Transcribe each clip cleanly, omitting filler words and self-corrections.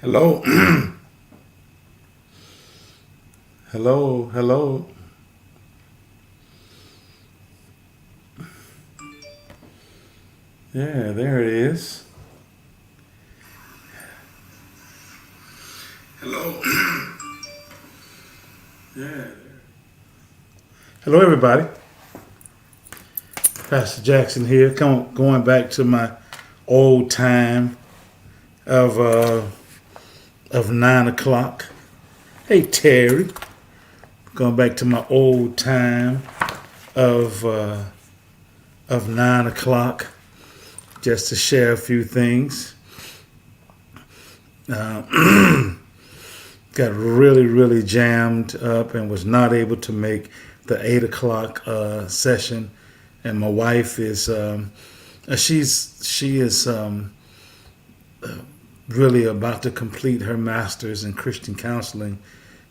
Hello. Hello. Hello. Yeah, there it is. Hello. Yeah. Hello, everybody. Pastor Jackson here. Going back to my old time of uh, of 9 o'clock. Hey, Terry. Going back to my old time of uh, of 9 o'clock, just to share a few things. Got really jammed up and was not able to make the 8 o'clock session. And my wife is she is really about to complete her master's in Christian counseling,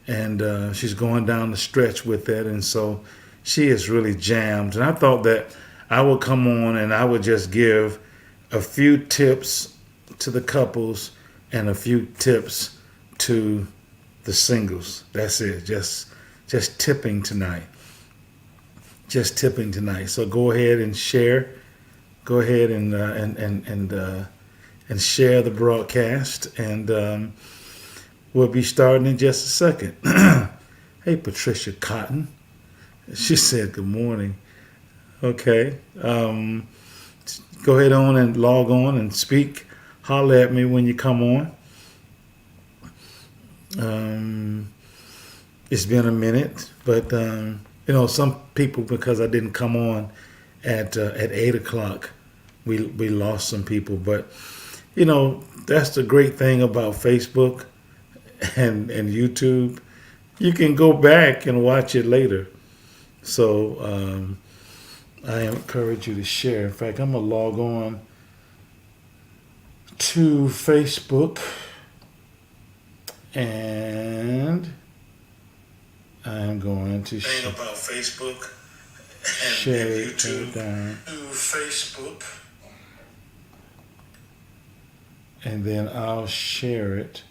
and she's going down the stretch with that, and so she is really jammed. And I thought that I would come on and I would just give a few tips to the couples and a few tips to the singles. That's it. Just tipping tonight. Just tipping tonight. So go ahead and share. Go ahead and share the broadcast, and we'll be starting in just a second. Hey, Patricia Cotton. She said good morning. Okay. Go ahead on and log on and speak. Holler at me when you come on. It's been a minute, but some people, because I didn't come on at 8 o'clock, we lost some people. But that's the great thing about Facebook and YouTube. You can go back and watch it later. So I encourage you to share. In fact, I'm gonna log on to Facebook, and I'm going to share about Facebook and YouTube to Facebook, and then I'll share it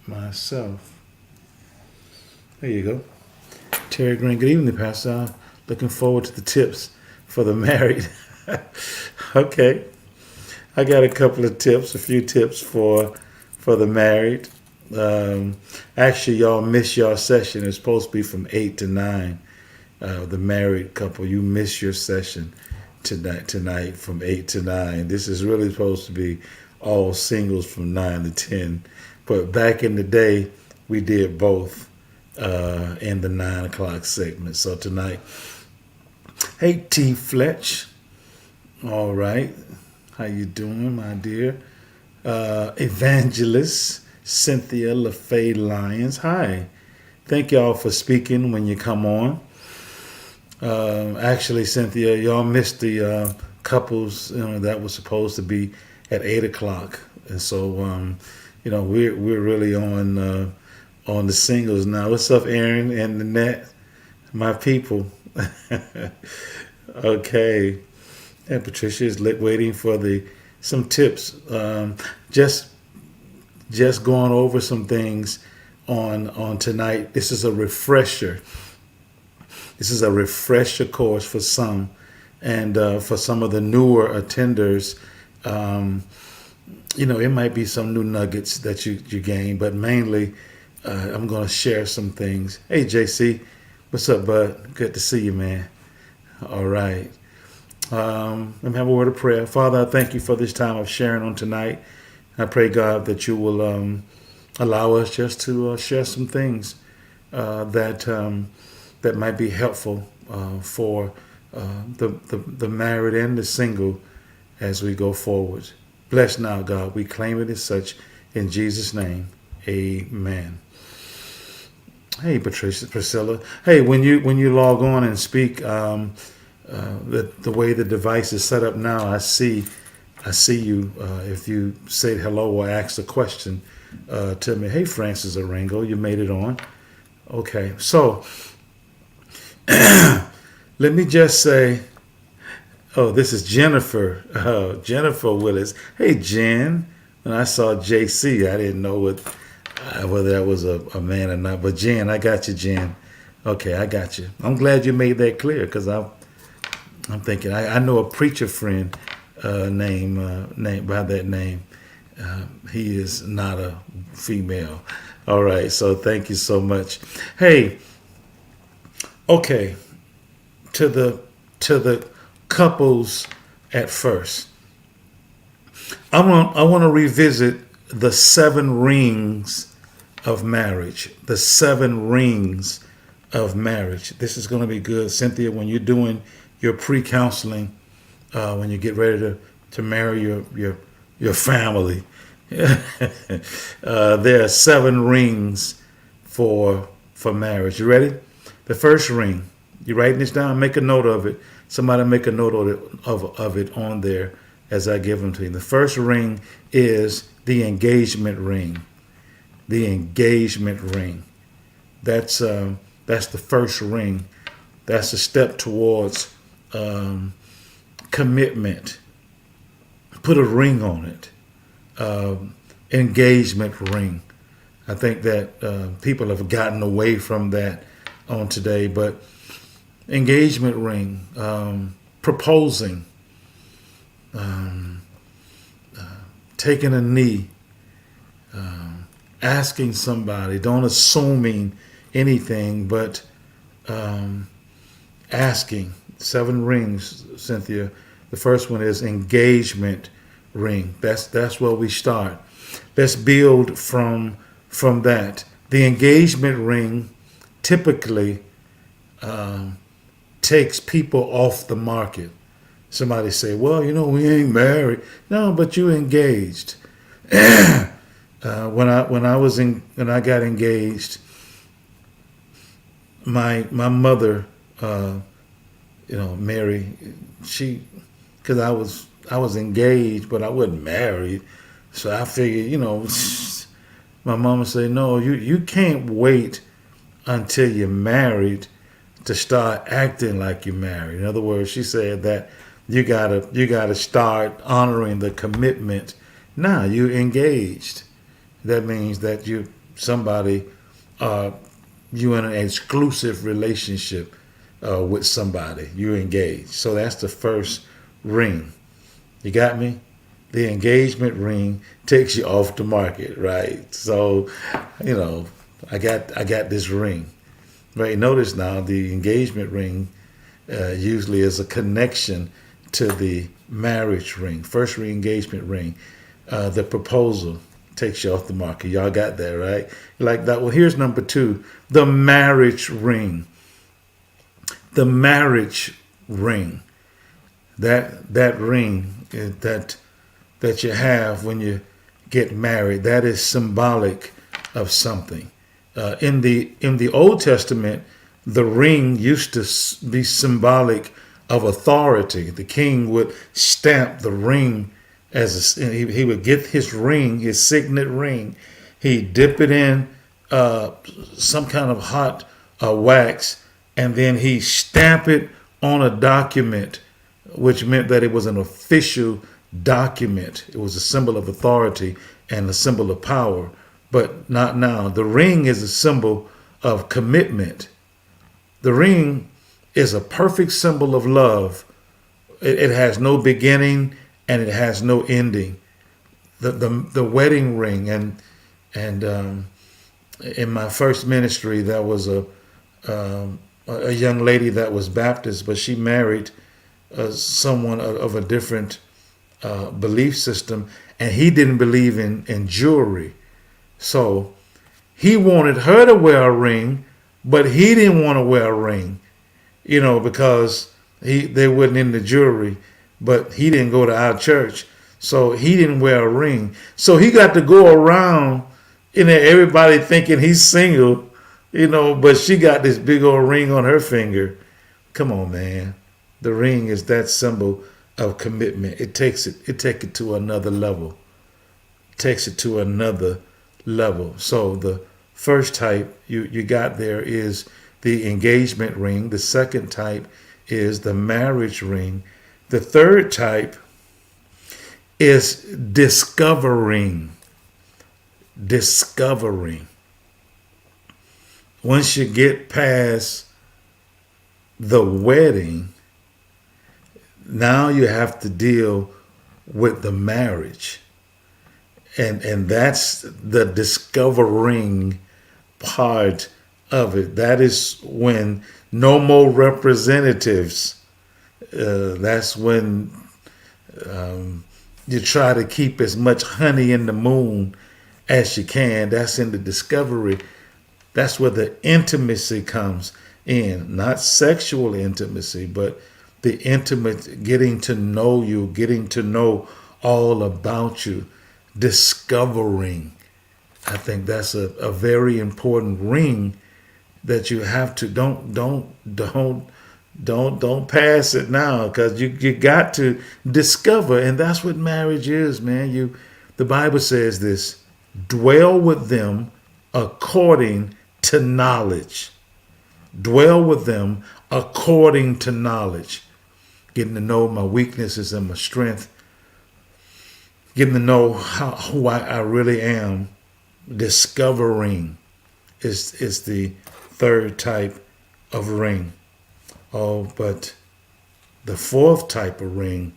myself. There you go. Terry Green, good evening, Pastor. Looking forward to the tips for the married. Okay. I got a couple of tips, a few tips for the married. Actually, y'all missed your session. It's supposed to be from 8 to 9. The married couple, you missed your session tonight from 8 to 9. This is really supposed to be all singles from 9 to 10. But back in the day, we did both in the 9 o'clock segment. So tonight, hey, T. Fletch. All right. How you doing, my dear? Evangelist Cynthia LaFay Lyons. Hi. Thank y'all for speaking when you come on. Actually, Cynthia, y'all missed the couples that was supposed to be at 8 o'clock. And so, we're really on the singles now. What's up, Aaron and Nanette? My people. Okay. And Patricia is waiting for some tips. Just going over some things on tonight. This is a refresher. This is a refresher course for some, and for some of the newer attenders, it might be some new nuggets that you gain, but mainly I'm going to share some things. Hey, JC, what's up, bud? Good to see you, man. All right. Let me have a word of prayer. Father, I thank you for this time of sharing on tonight. I pray, God, that you will allow us just to share some things that might be helpful for the married and the single as we go forward. Bless now, God. We claim it as such in Jesus' name. Amen. Hey, Priscilla. Hey, when you log on and speak, the way the device is set up now, I see you. If you say hello or ask a question to me. Hey, Francis Arango, you made it on. Okay, so let me just say, oh, this is Jennifer. Jennifer Willis. Hey, Jen. When I saw JC, I didn't know whether that was a man or not. But Jen, I got you, Jen. Okay, I got you. I'm glad you made that clear because I'm thinking I know a preacher friend name by that name. He is not a female. All right, so thank you so much. Hey, okay, to the couples at first. I want to revisit the 7 rings of marriage. The 7 rings of marriage. This is going to be good, Cynthia, when you're doing your pre-counseling, when you get ready to marry your family. There are 7 rings for marriage. You ready? The first ring. You writing this down? Make a note of it. Somebody make a note of it on there as I give them to you. The first ring is the engagement ring. The engagement ring. That's the first ring. That's a step towards commitment. Put a ring on it. Engagement ring. I think that people have gotten away from that on today, but engagement ring, proposing, taking a knee, asking somebody, don't assuming anything, but asking. 7 rings, Cynthia. The first one is engagement ring. That's where we start. Let's build from that. The engagement ring typically takes people off the market. Somebody say, well, we ain't married. No, but you engaged. When I got engaged, my mother, Mary, because I was engaged, but I wasn't married. So I figured, my mama said, no, you can't wait until you're married to start acting like you're married. In other words, she said that you gotta start honoring the commitment. Now you engaged. That means that you in an exclusive relationship with somebody. You engaged. So that's the first ring. You got me? The engagement ring takes you off the market, right? So, I got this ring. Right? Notice now the engagement ring usually is a connection to the marriage ring. First ring, engagement ring. The proposal takes you off the market. Y'all got that, right? Like that. Well, here's number 2, the marriage ring. The marriage ring. That ring that you have when you get married, that is symbolic of something. In the Old Testament, the ring used to be symbolic of authority. The king would stamp the ring he would get his ring, his signet ring. He'd dip it in some kind of hot wax, and then he stamp it on a document, which meant that it was an official document. It was a symbol of authority and a symbol of power, but not now. The ring is a symbol of commitment. The ring is a perfect symbol of love. It has no beginning and it has no ending. The wedding ring, and in my first ministry, there was a young lady that was Baptist, but she married someone of a different belief system, and he didn't believe in jewelry. So he wanted her to wear a ring, but he didn't want to wear a ring, because they wasn't in the jewelry, but he didn't go to our church. So he didn't wear a ring. So he got to go around, everybody thinking he's single, but she got this big old ring on her finger. Come on, man. The ring is that symbol of commitment. It takes it to another level. Takes it to another level. So the first type you got there is the engagement ring. The second type is the marriage ring. The third type is discovering. Discovering. Once you get past the wedding, now you have to deal with the marriage. And that's the discovering part of it. That is when no more representatives. That's when you try to keep as much honey in the moon as you can. That's in the discovery. That's where the intimacy comes in. Not sexual intimacy, but the intimate, getting to know you, getting to know all about you, discovering. I think that's a very important ring that you have to don't pass it now, because you got to discover. And that's what marriage is, man. The Bible says this: dwell with them according to knowledge. Dwell with them according to knowledge. Getting to know my weaknesses and my strength. Getting to know who I really am. Discovering is the third type of ring. Oh, but the fourth type of ring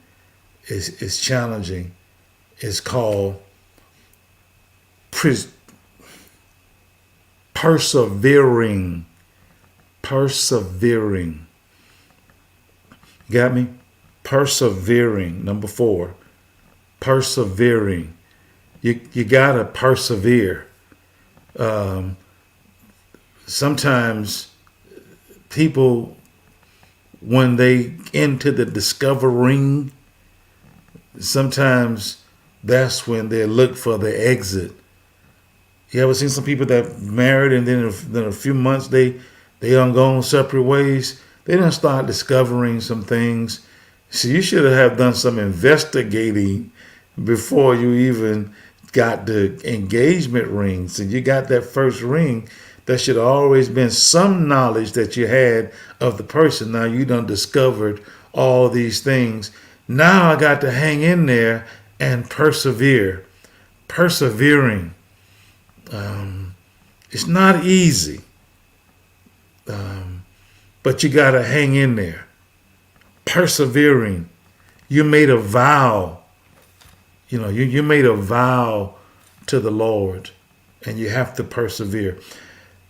is challenging. It's called persevering. Persevering. Got me? Persevering. Number 4. Persevering. You gotta persevere. Sometimes people, when they into the discovering, sometimes that's when they look for the exit. You ever seen some people that married and then in a few months they done gone separate ways? They done start discovering some things. So you should have done some investigating before you even got the engagement ring. So you got that first ring. There should have always been some knowledge that you had of the person. Now you done discovered all these things. Now I got to hang in there and persevere. Persevering. It's not easy. But you got to hang in there. Persevering. You made a vow. You made a vow to the Lord, and you have to persevere.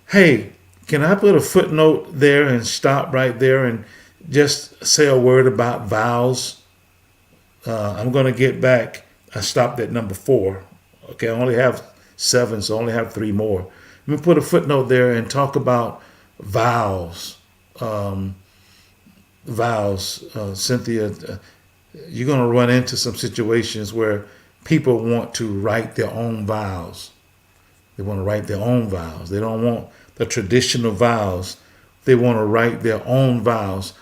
Hey, can I put a footnote there and stop right there and just say a word about vows? I'm going to get back. I stopped at number 4. Okay, I only have 7, so I only have 3 more. Let me put a footnote there and talk about vows. Cynthia, you're going to run into some situations where people want to write their own vows. They want to write their own vows. They don't want the traditional vows. They want to write their own vows,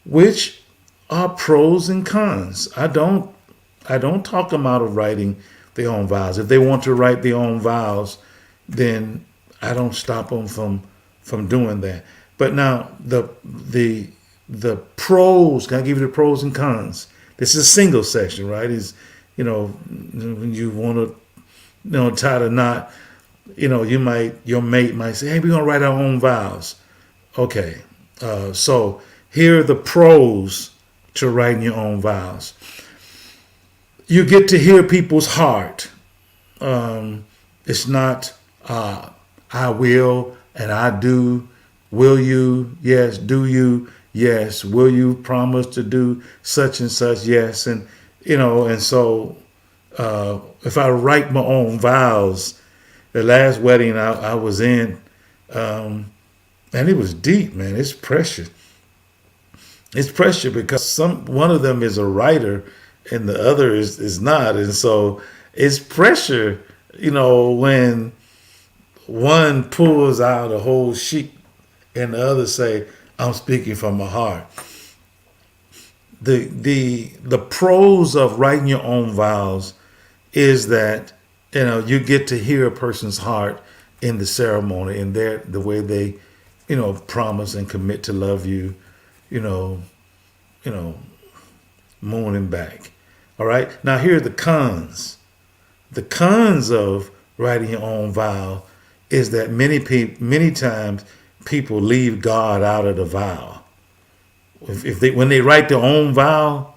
which are pros and cons. I don't talk them out of writing their own vows. If they want to write their own vows, then I don't stop them from doing that. But now the pros, can I give you the pros and cons? This is a single session, right? Is, when you want to, tie the knot, your mate might say, hey, we're going to write our own vows. Okay. So here are the pros to writing your own vows. You get to hear people's heart. It's not, I will and I do. Will you? Yes. Do you? Yes. Will you promise to do such and such? Yes. And, and so if I write my own vows, the last wedding I was in, and it was deep, man. It's pressure. It's pressure because one of them is a writer and the other is not. And so it's pressure, when one pulls out a whole sheet and the other say, I'm speaking from my heart. The pros of writing your own vows is that, you get to hear a person's heart in the ceremony and the way they, promise and commit to love you. you know, you know, mooning back. All right. Now here are the cons. The cons of writing your own vow is that many times people leave God out of the vow. If they when they write their own vow,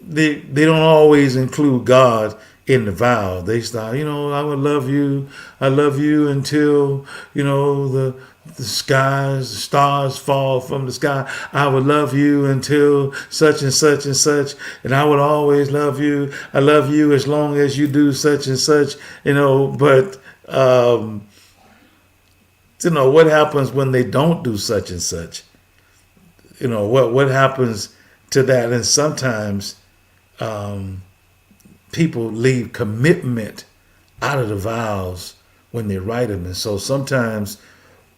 they don't always include God in the vow. They start, I will love you. I love you until, the stars fall from the sky. I will love you until such and such and such. And I will always love you. I love you as long as you do such and such, but, what happens when they don't do such and such? What happens to that? And sometimes, people leave commitment out of the vows when they write them. And so sometimes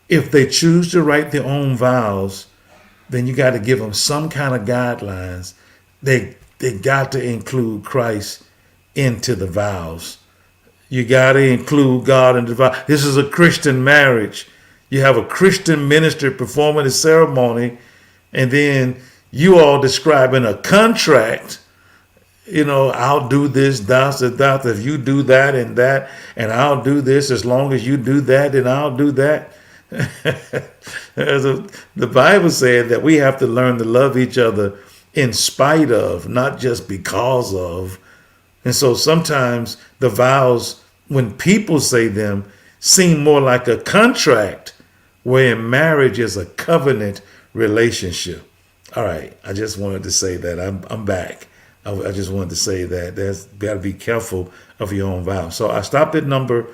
if they choose to write their own vows, then you got to give them some kind of guidelines. They got to include Christ into the vows. You got to include God in the vow. This is a Christian marriage. You have a Christian minister performing the ceremony, and then you all describing a contract. I'll do this, that, if you do that, and I'll do this as long as you do that, and I'll do that. The Bible said that we have to learn to love each other in spite of, not just because of. And so sometimes the vows, when people say them, seem more like a contract, where marriage is a covenant relationship. All right, I just wanted to say that. I'm back. I just wanted to say that there's got to be careful of your own vow. So I stopped at number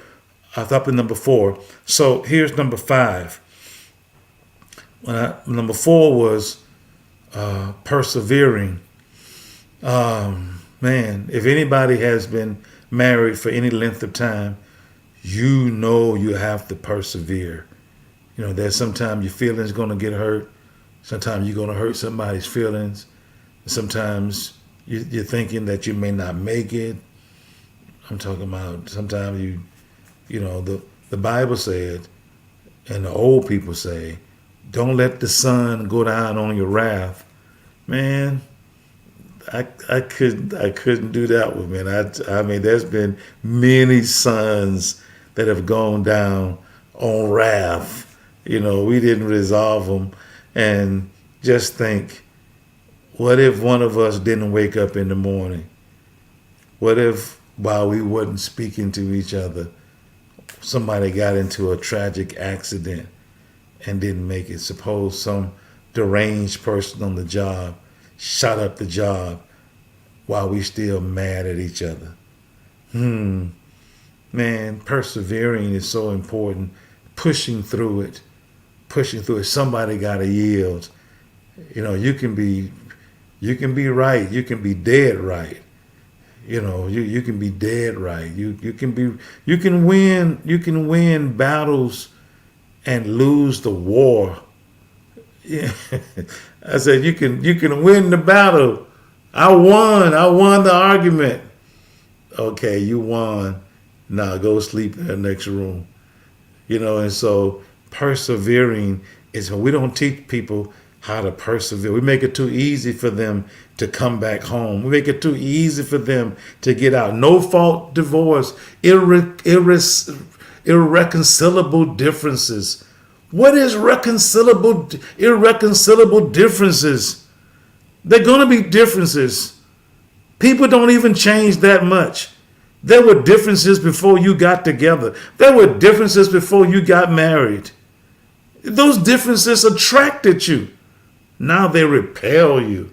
4. So here's number 5. Number 4 was persevering. Man, if anybody has been married for any length of time, you have to persevere. There's sometimes your feelings going to get hurt. Sometimes you're going to hurt somebody's feelings. Sometimes you're thinking that you may not make it. I'm talking about sometimes the Bible said, and the old people say, don't let the sun go down on your wrath. Man, I couldn't do that with me. I mean, there's been many suns that have gone down on wrath. We didn't resolve them. And just think, what if one of us didn't wake up in the morning? What if while we wasn't speaking to each other, somebody got into a tragic accident and didn't make it? Suppose some deranged person on the job shot up the job while we still mad at each other. Man, persevering is so important. Pushing through it. Somebody got to yield. You can be right. You can be dead right. You can be dead right. You can win battles and lose the war. Yeah. I said you can win the battle. I won the argument. Okay, you won. Now go sleep in the next room. And so persevering is, we don't teach people how to persevere. We make it too easy for them to come back home. We make it too easy for them to get out. No fault divorce, irreconcilable differences. What is irreconcilable differences? They're going to be differences. People don't even change that much. There were differences before you got together. There were differences before you got married. Those differences attracted you. Now they repel you.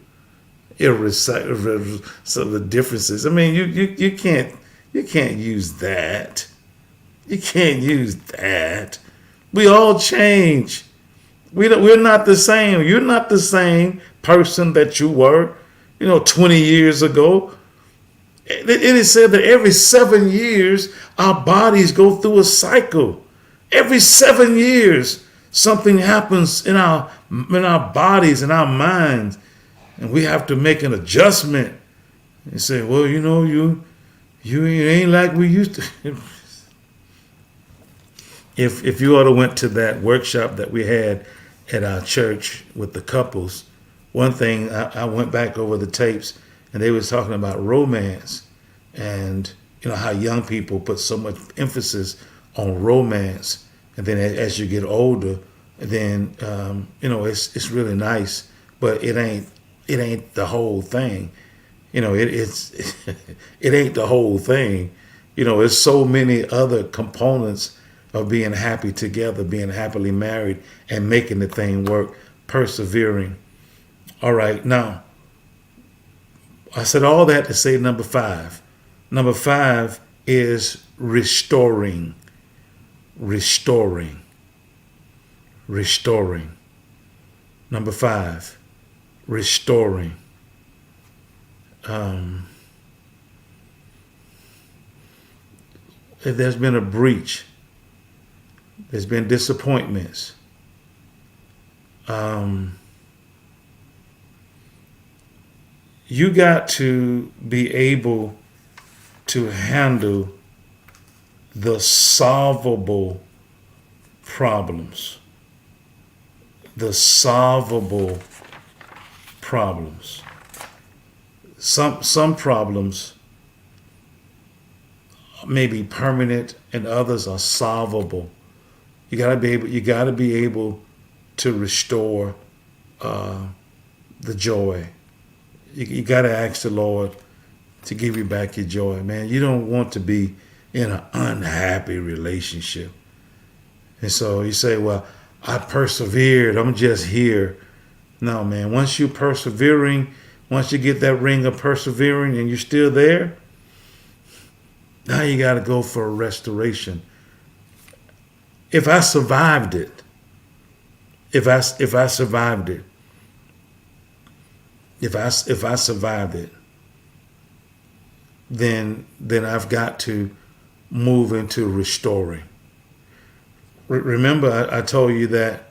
So the differences. I mean, you can't use that. You can't use that. We all change. We're not the same. You're not the same person that you were, 20 years ago. It is said that every 7 years our bodies go through a cycle. Every 7 years something happens in our bodies, in our minds, and we have to make an adjustment and say, well, you ain't like we used to. If you ought to went to that workshop that we had at our church with the couples, one thing I went back over the tapes, and they was talking about romance, and how young people put so much emphasis on romance, and then as you get older, then it's really nice, but it ain't the whole thing. It's it ain't the whole thing. There's so many other components of being happy together, being happily married, and making the thing work, persevering. All right, now, I said all that to say number 5. Number 5 is restoring. Restoring. Restoring. Number 5, restoring. If there's been a breach, there's been disappointments. You got to be able to handle the solvable problems. The solvable problems. Some problems may be permanent and others are solvable. You gotta be able to restore the joy. You gotta ask the Lord to give you back your joy, man. You don't want to be in an unhappy relationship. And so you say, well, I persevered, I'm just here. No, man, once you're persevering, once you get that ring of persevering and you're still there, now you got to go for a restoration. If I survived it, if I survived it, if I survived it, then I've got to move into restoring. Remember, I told you that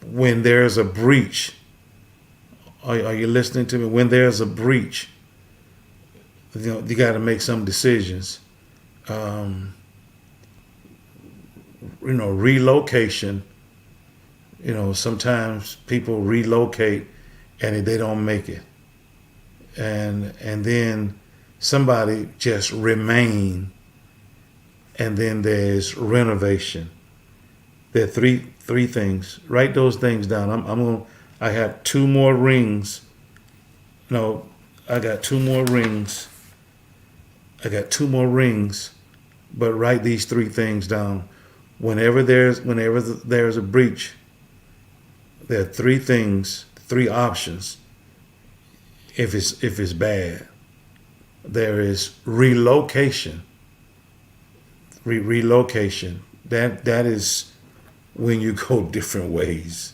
when there's a breach, are you listening to me? When there's a breach, you got to make some decisions. Relocation. Sometimes people relocate and they don't make it, and then somebody just remain, and then there's renovation. There are three things. Write those things down. I have 2 more rings. No, I got 2 more rings. But write these 3 things down. Whenever there's a breach, there are 3 things, 3 options. If it's bad, there is relocation. Relocation. That is when you go different ways.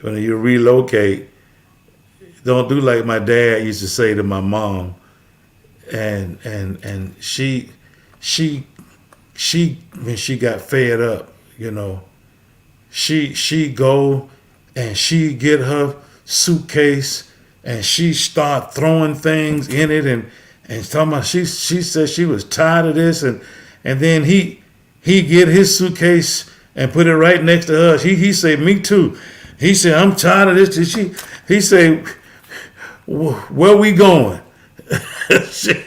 When you relocate, don't do like my dad used to say to my mom, and she when she got fed up, she go and she get her suitcase and she start throwing things in it and talking about she said she was tired of this, and then he get his suitcase and put it right next to hers. He said, me too. He said, I'm tired of this. He said, where we going? He said,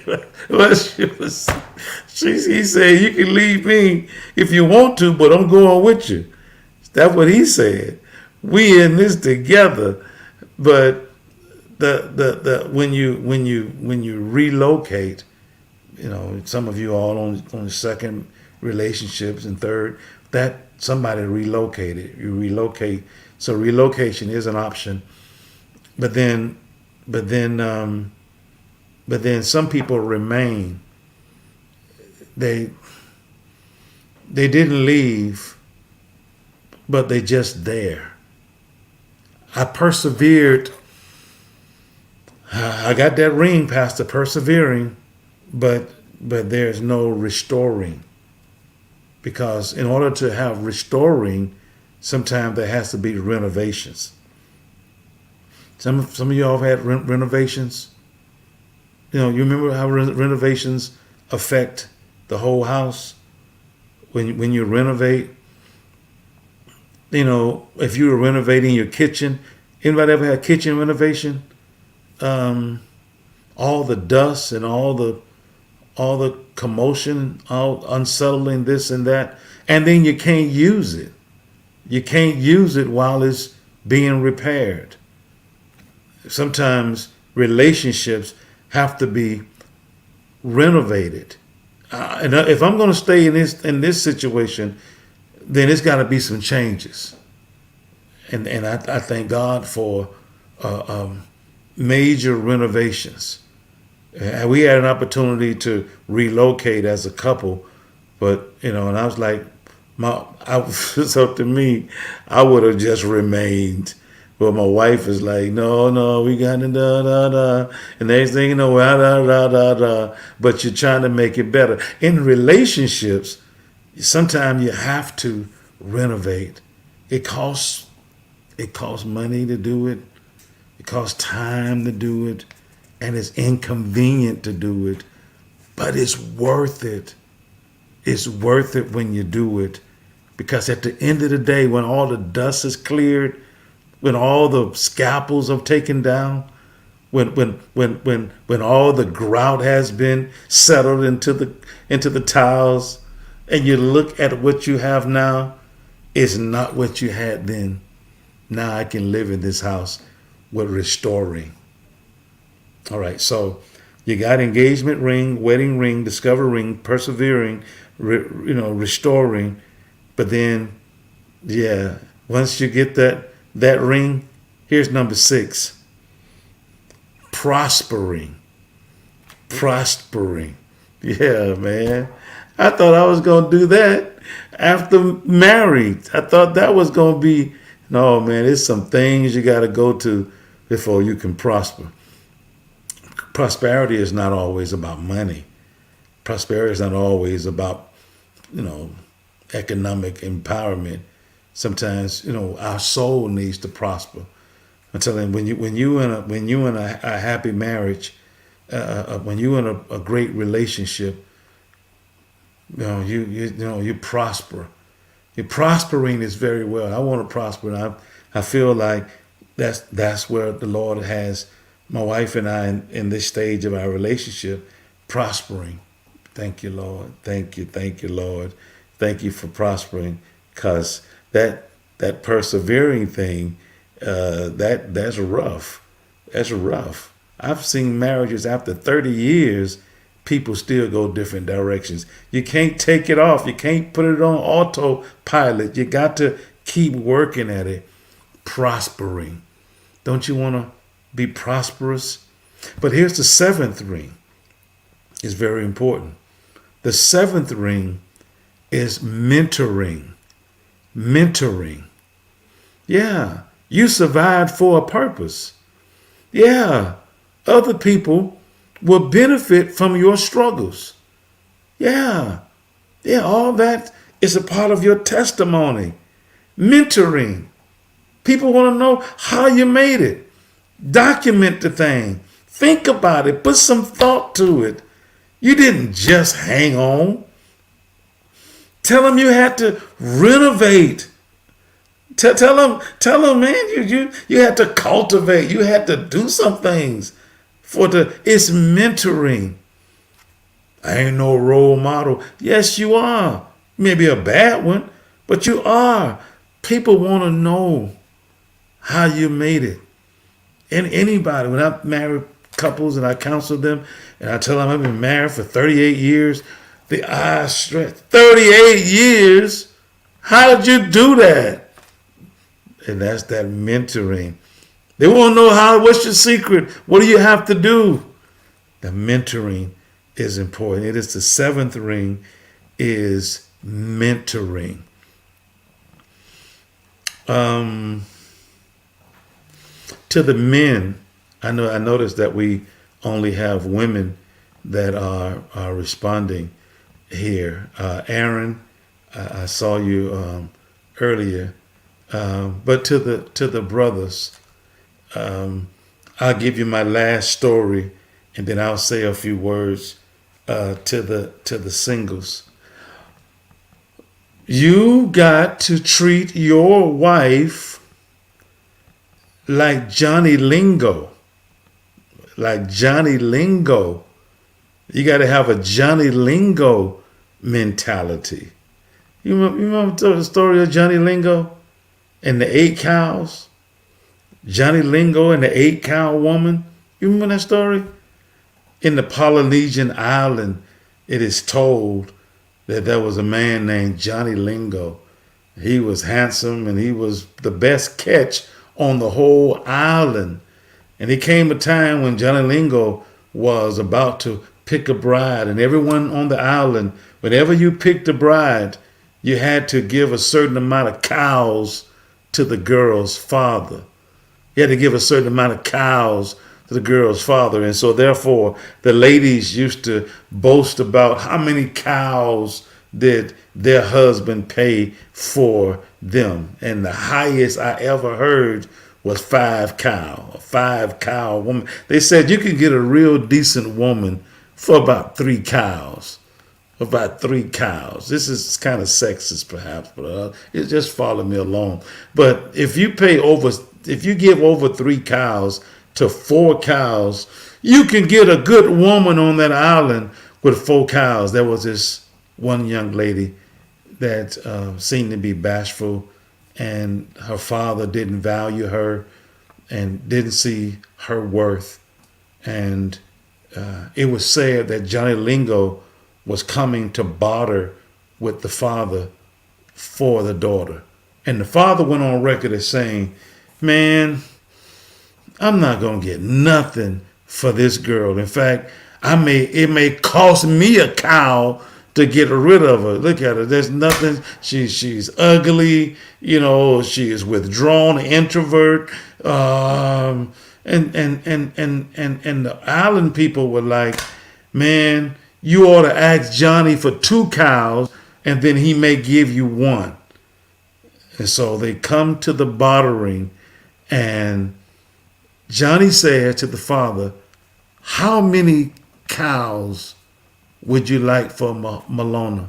you can leave me if you want to, but I'm going with you. That's what he said. We in this together. But the when you relocate, some of you all on second relationships and third, that somebody relocated. You relocate. So relocation is an option. But then some people remain. They didn't leave, but they just there. I persevered. I got that ring, Pastor, persevering, but there's no restoring. Because in order to have restoring, sometimes there has to be renovations. Some of y'all have had renovations. You remember how renovations affect the whole house? when you renovate, if you were renovating your kitchen, anybody ever had kitchen renovation? All the dust and all the commotion, all unsettling this and that, and then you can't use it. You can't use it while it's being repaired. Sometimes relationships have to be renovated. And if I'm going to stay in this situation, then it's got to be some changes. And I thank God for major renovations. We had an opportunity to relocate as a couple, but and I was like, so to me, I would have just remained. But my wife is like, no, we got to da da da, and next thing you know, da da da da. But you're trying to make it better. In relationships, sometimes you have to renovate. It costs money to do it. It costs time to do it, and it's inconvenient to do it. But it's worth it. It's worth it when you do it, because at the end of the day, when all the dust is cleared, when all the scalpels are taken down, when all the grout has been settled into the tiles, and you look at what you have now, it's not what you had then. Now I can live in this house with restoring. All right, so you got engagement ring, wedding ring, discover ring, persevering, restoring, but then, once you get that ring, here's number 6. Prospering. Yeah, man. I thought I was going to do that after married. I thought that was going to be, no, man, there's some things you got to go to before you can prosper. Prosperity is not always about money. Prosperity is not always about, economic empowerment. Sometimes, our soul needs to prosper. I'm telling you, when you in a happy marriage, when you in a great relationship, you prosper. You're prospering is very well. I want to prosper, and I feel like that's where the Lord has my wife and I in this stage of our relationship, prospering. Thank you, Lord. Thank you, Lord. Thank you for prospering, because that persevering thing, that's rough. That's rough. I've seen marriages after 30 years, people still go different directions. You can't take it off. You can't put it on autopilot. You got to keep working at it. Prospering. Don't you want to be prosperous? But here's the 7th ring. It's very important. The 7th ring is mentoring. Mentoring. Yeah, you survived for a purpose. Yeah, other people will benefit from your struggles. Yeah, all that is a part of your testimony. Mentoring. People want to know how you made it. Document the thing. Think about it. Put some thought to it. You didn't just hang on. Tell them you had to renovate. Tell them, man, you had to cultivate. You had to do some things. It's mentoring. I ain't no role model. Yes, you are. Maybe a bad one, but you are. People want to know how you made it. And anybody, when I marry couples and I counsel them and I tell them I've been married for 38 years, the eyes stretch. 38 years? How did you do that? And that's that mentoring. They want to know what's your secret? What do you have to do? The mentoring is important. It is the 7th ring, is mentoring. To the men, I noticed that we only have women that are responding here. Aaron, I saw you earlier. But to the brothers, I'll give you my last story, and then I'll say a few words to the singles. You got to treat your wife like Johnny Lingo. Like Johnny Lingo. You got to have a Johnny Lingo mentality. You remember the story of Johnny Lingo and the 8 cows? Johnny Lingo and the 8-cow woman. You remember that story? In the Polynesian island, it is told that there was a man named Johnny Lingo. He was handsome and he was the best catch on the whole island. And it came a time when Johnny Lingo was about to pick a bride, and everyone on the island, whenever you picked a bride, you had to give a certain amount of cows to the girl's father. You had to give a certain amount of cows to the girl's father. And so therefore, the ladies used to boast about how many cows did their husband pay for them. And the highest I ever heard was 5 cow, a 5-cow woman. They said you could get a real decent woman for about 3 cows. About 3 cows. This is kind of sexist, perhaps, but it just follow me along. But if you give over 3 cows to 4 cows, you can get a good woman on that island with 4 cows. There was this one young lady that seemed to be bashful, and her father didn't value her and didn't see her worth. And it was said that Johnny Lingo was coming to barter with the father for the daughter. And the father went on record as saying, man, I'm not going to get nothing for this girl. In fact, it may cost me a cow to get rid of her. Look at her. There's nothing. She's ugly. She is withdrawn, introvert. And the island people were like, man, you ought to ask Johnny for 2 cows, and then he may give you 1. And so they come to the bartering, and Johnny said to the father, how many cows would you like for Malona?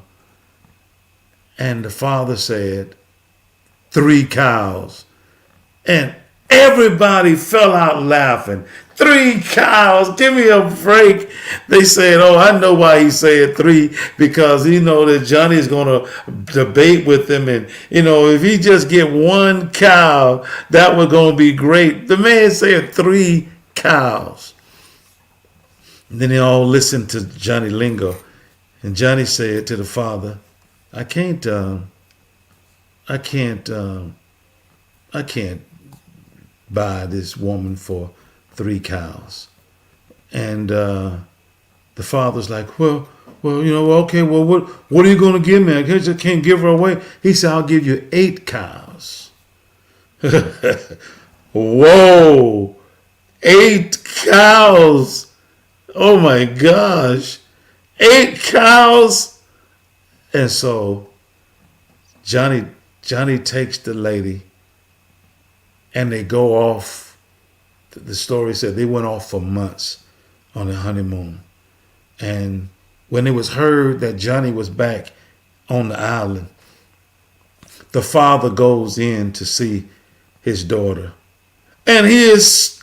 And the father said, 3 cows. And everybody fell out laughing. 3 cows, give me a break. They said, oh, I know why he said 3, because he know that Johnny's going to debate with him. And, if he just get 1 cow, that was going to be great. The man said 3 cows. And then they all listened to Johnny Lingo. And Johnny said to the father, I can't buy this woman for 3 cows. And the father's like, well, okay, well, what are you going to give me? I guess I can't give her away. He said, I'll give you 8 cows. Whoa, 8 cows. Oh my gosh, 8 cows. And so Johnny takes the lady, and they go off. The story said they went off for months on a honeymoon. And when it was heard that Johnny was back on the island, the father goes in to see his daughter. And he is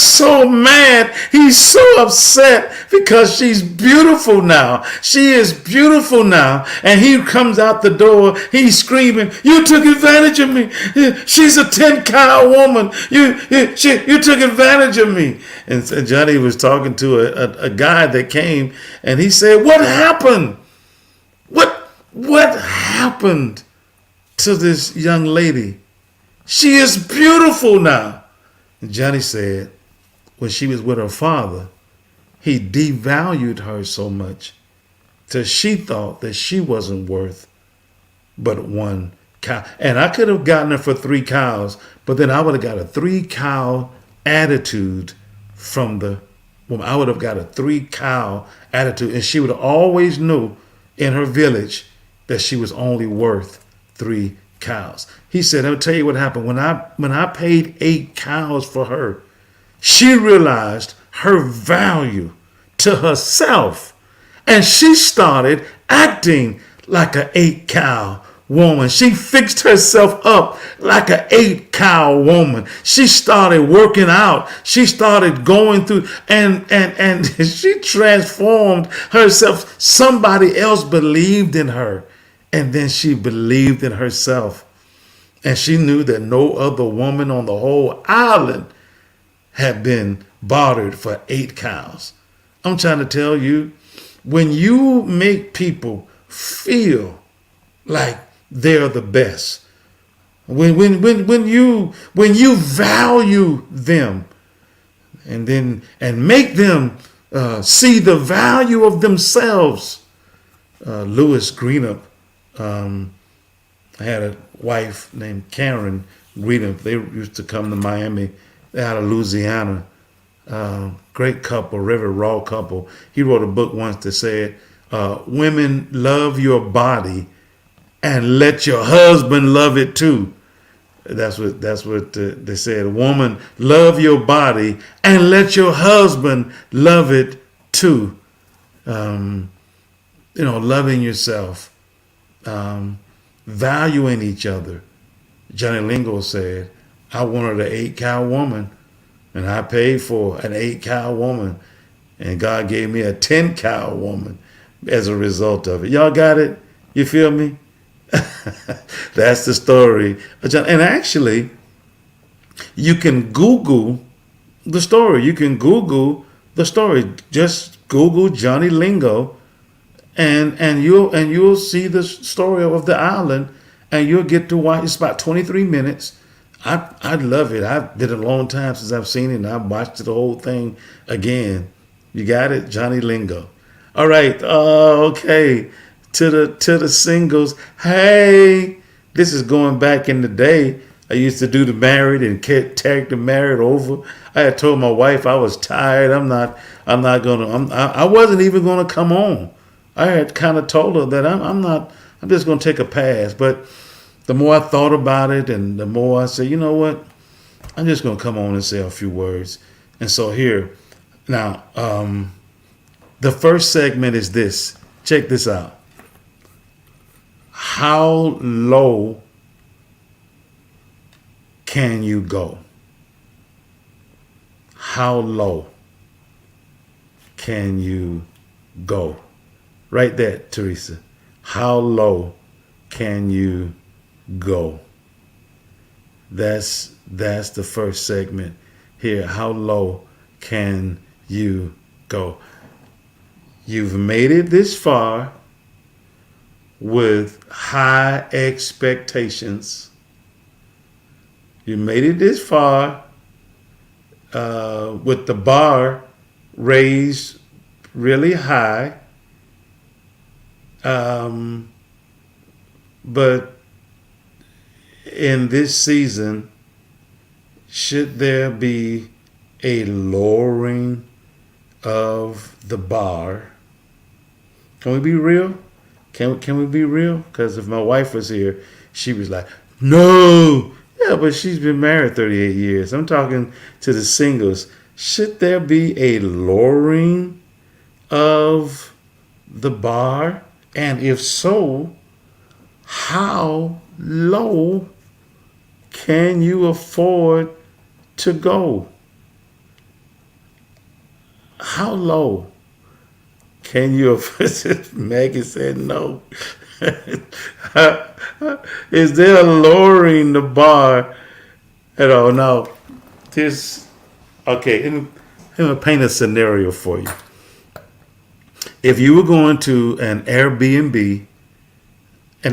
so mad. He's so upset because she's beautiful now. She is beautiful now. And he comes out the door. He's screaming, you took advantage of me. She's a 10-cow woman. You took advantage of me. And Johnny was talking to a guy that came, and he said, what happened? What happened to this young lady? She is beautiful now. And Johnny said, when she was with her father, he devalued her so much till she thought that she wasn't worth but 1 cow. And I could have gotten her for 3 cows, but then I would have got a 3-cow attitude from the woman. I would have got a 3-cow attitude, and she would always know in her village that she was only worth 3 cows. He said, I'll tell you what happened. When I paid 8 cows for her, she realized her value to herself, and she started acting like an 8-cow woman. She fixed herself up like an 8-cow woman. She started working out. She started going through and she transformed herself. Somebody else believed in her, and then she believed in herself. And she knew that no other woman on the whole island had been bartered for 8 cows. I'm trying to tell you, when you make people feel like they're the best, when you value them and make them see the value of themselves. Lewis Greenup had a wife named Karen Greenup. They used to come to Miami. They're out of Louisiana. Great couple, very raw couple. He wrote a book once that said, women, love your body and let your husband love it too. That's what they said. Woman, love your body and let your husband love it too. Loving yourself, valuing each other. Johnny Lingo said, I wanted an 8-cow woman, and I paid for an 8-cow woman, and God gave me a 10-cow woman as a result of it. Y'all got it? You feel me? That's the story. And actually, you can Google the story. Just Google Johnny Lingo, and you'll see the story of the island, and you'll get to watch. It's about 23 minutes. I love it. I did it a long time since I've seen it, and I watched the whole thing again. You got it, Johnny Lingo. All right. Okay. To the singles. Hey, this is going back in the day. I used to do the married and tag the married over. I had told my wife I was tired. I wasn't even gonna come on. I had kind of told her that I'm just gonna take a pass. But the more I thought about it, and the more I said, you know what, I'm just gonna come on and say a few words. And so here, now, the first segment is this. Check this out. How low can you go? How low can you go? Right there, Teresa. How low can you go? That's the first segment here. How low can you go? You've made it this far with high expectations. You made it this far with the bar raised really high. But in this season, should there be a lowering of the bar? Can we be real? Can we be real? Because if my wife was here, she was like, no. Yeah, but she's been married 38 years. I'm talking to the singles. Should there be a lowering of the bar? And if so, how low can you afford to go? How low can you afford? Maggie said no. Is there a lowering the bar at all? No. Okay, let me paint a scenario for you. If you were going to an Airbnb, no,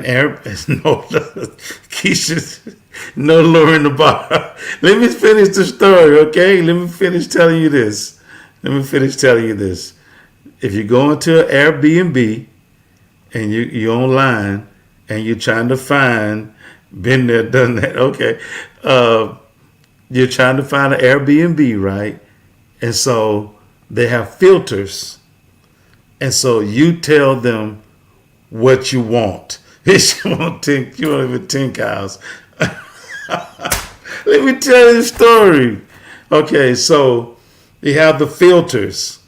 Keisha, no lowering the bar. Let me finish the story, okay? Let me finish telling you this. If you're going to an Airbnb and you're online and you're trying to find, been there, done that, okay. You're trying to find an Airbnb, right? And so they have filters. And so you tell them what you want. You want even 10 cows. Let me tell you the story. Okay, so you have the filters.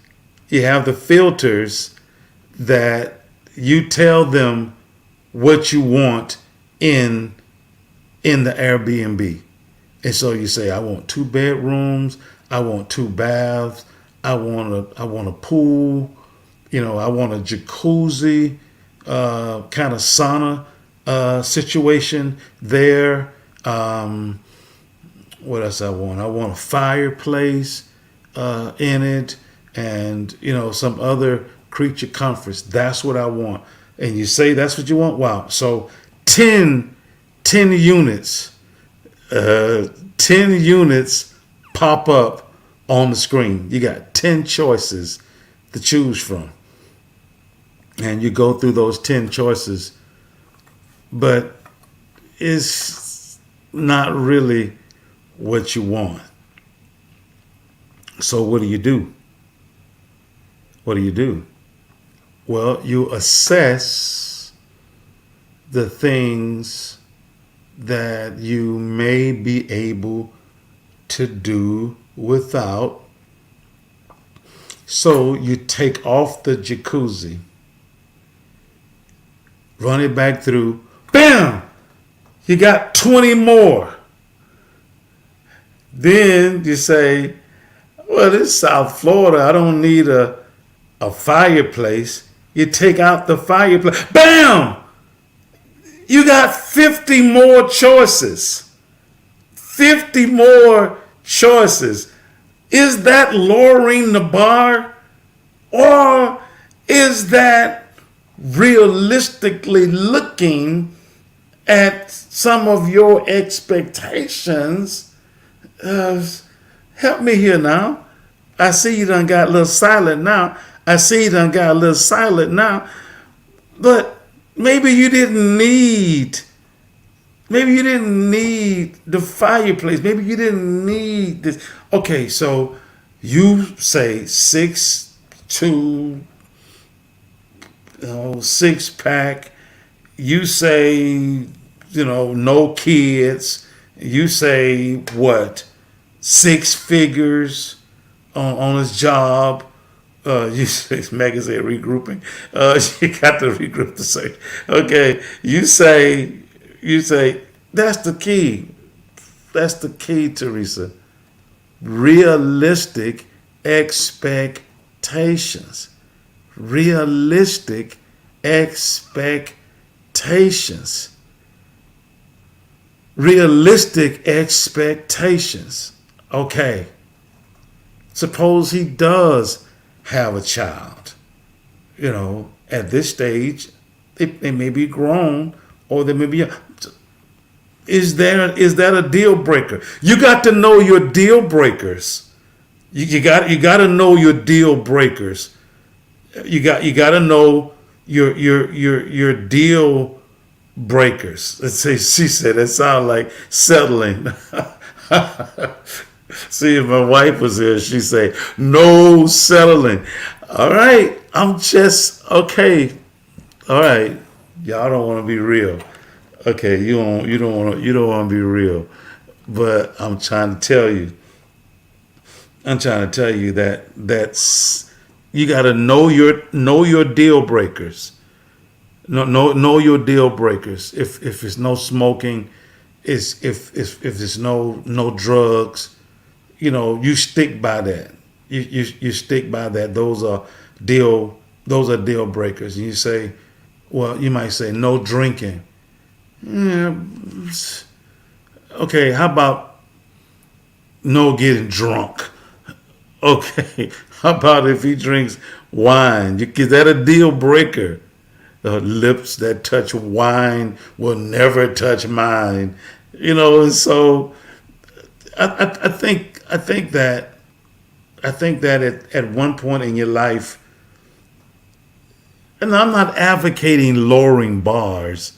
That you tell them what you want, in the Airbnb. And so you say, I want 2 bedrooms, I want 2 baths, I want a pool, I want a jacuzzi, kind of sauna situation there. What else I want? I want a fireplace in it, and some other creature comforts. That's what I want. And you say that's what you want. Wow. So 10 units. 10 units pop up on the screen. You got 10 choices to choose from. And you go through those 10 choices, but it's not really what you want. So what do you do? What do you do? Well, you assess the things that you may be able to do without. So you take off the jacuzzi, run it back through, bam! You got 20 more. Then you say, well, this is South Florida. I don't need a fireplace. You take out the fireplace, bam! You got 50 more choices. 50 more choices. Is that lowering the bar? Or is that realistically looking at some of your expectations? Help me here now. I see you done got a little silent now. But maybe you didn't need the fireplace. Maybe you didn't need this. Okay, so you say 6'2", 6-pack. You say, no kids. You say what? 6 figures on his job. You say, Megan said regrouping. You got to regroup the search. Okay, you say, that's the key. That's the key, Teresa. Realistic expectations. Realistic expectations. Realistic expectations. Okay. Suppose he does have a child. At this stage, they may be grown, or they may be young. Is that a deal breaker? You got to know your deal breakers. You got to know your deal breakers. You got to know your deal breakers. Let's say she said it sounds like settling. See, if my wife was here, she'd say, no settling. All right, I'm just, okay. All right, y'all don't want to be real. Okay, you don't want to be real. But I'm trying to tell you that you got to know your deal breakers. Know your deal breakers. If it's no smoking, if there's no drugs, you stick by that. You stick by that. Those are deal breakers. And you say, well, you might say no drinking. Yeah. Okay, how about no getting drunk? Okay, how about if he drinks wine? Is that a deal breaker? Lips that touch wine will never touch mine. And so I think that at one point in your life, and I'm not advocating lowering bars,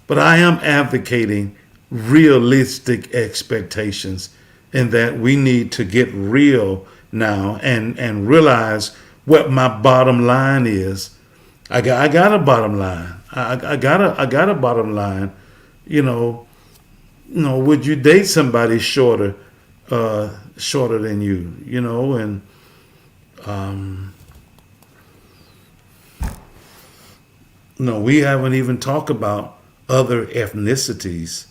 but I am advocating realistic expectations, in that we need to get real now and realize what my bottom line is. I got a bottom line. I got a bottom line. Would you date somebody shorter than you? And we haven't even talked about other ethnicities.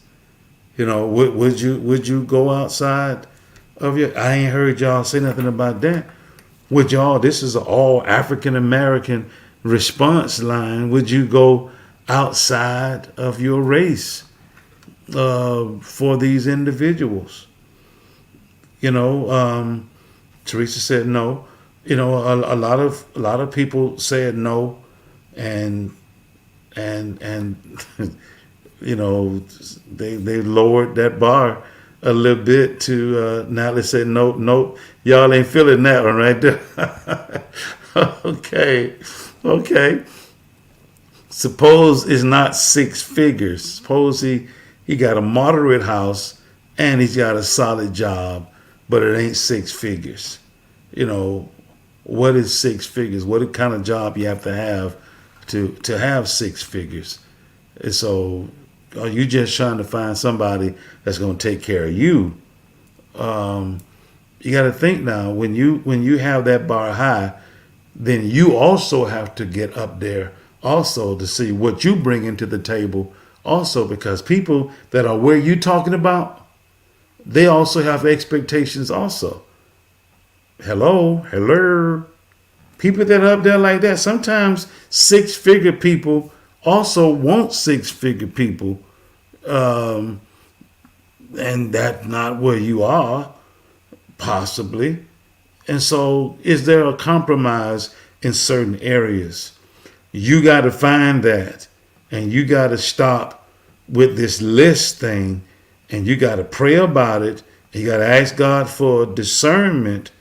Would you go outside of your? I ain't heard y'all say nothing about that. Would y'all? This is an all African American response line. Would you go outside of your race for these individuals? Teresa said no. A lot of people said no, and and they lowered that bar a little bit to now they say nope, y'all ain't feeling that one right there. Okay. Suppose it's not six figures. Suppose he got a moderate house and he's got a solid job, but it ain't six figures. You know, what is six figures? What kind of job you have to have six figures? And so, are you just trying to find somebody that's going to take care of you? You got to think now. When you have that bar high, then you also have to get up there also to see what you bring into the table. Also, because people that are where you talking about, they also have expectations. Also, hello. People that are up there like that, sometimes six-figure people also want six-figure people, and that's not where you are, possibly. And so, is there a compromise in certain areas? You got to find that, and you got to stop with this list thing, and you got to pray about it. You got to ask God for discernment.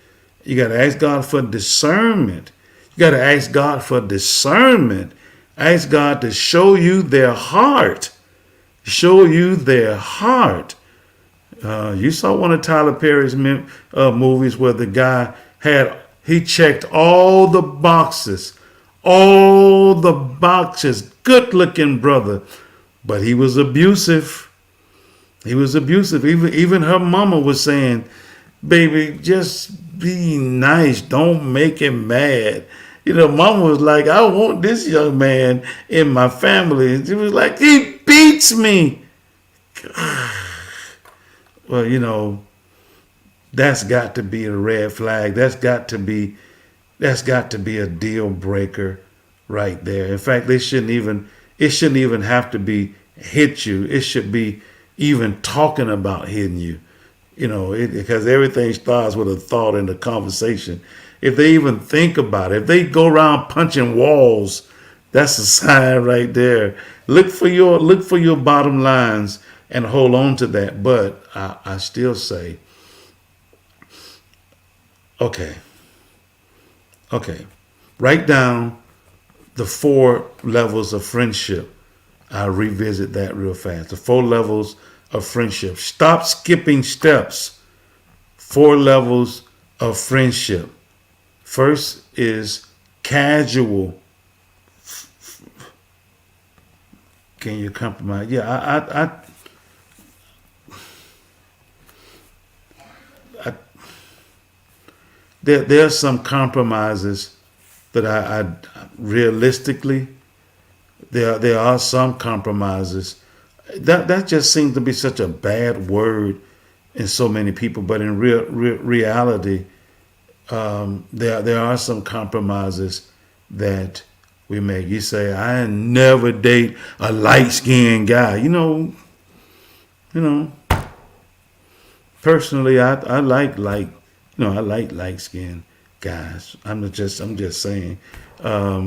You got to ask God for discernment. You got to ask God for discernment. Ask God to show you their heart. Show you their heart. You saw one of Tyler Perry's movies where the guy he checked all the boxes. Good looking brother. But he was abusive. Even her mama was saying, baby, just be nice. Don't make him mad. Mama was like, I want this young man in my family. And she was like, he beats me. Well, that's got to be a red flag. That's got to be a deal breaker right there. In fact, it shouldn't even have to be hit you. It should be even talking about hitting you. Because everything starts with a thought and a conversation. If they even think about it, if they go around punching walls, that's a sign right there. Look for your bottom lines and hold on to that. But I still say, okay, write down the 4 levels of friendship. I'll revisit that real fast. The 4 levels of friendship. Stop skipping steps. 4 levels of friendship. First is casual. Can you compromise? Yeah, there are some compromises that I realistically, there are some compromises. That just seems to be such a bad word in so many people, but in reality, there are some compromises that we make. You say, I never date a light-skinned guy. Personally, I like light-skinned guys. I'm just saying. A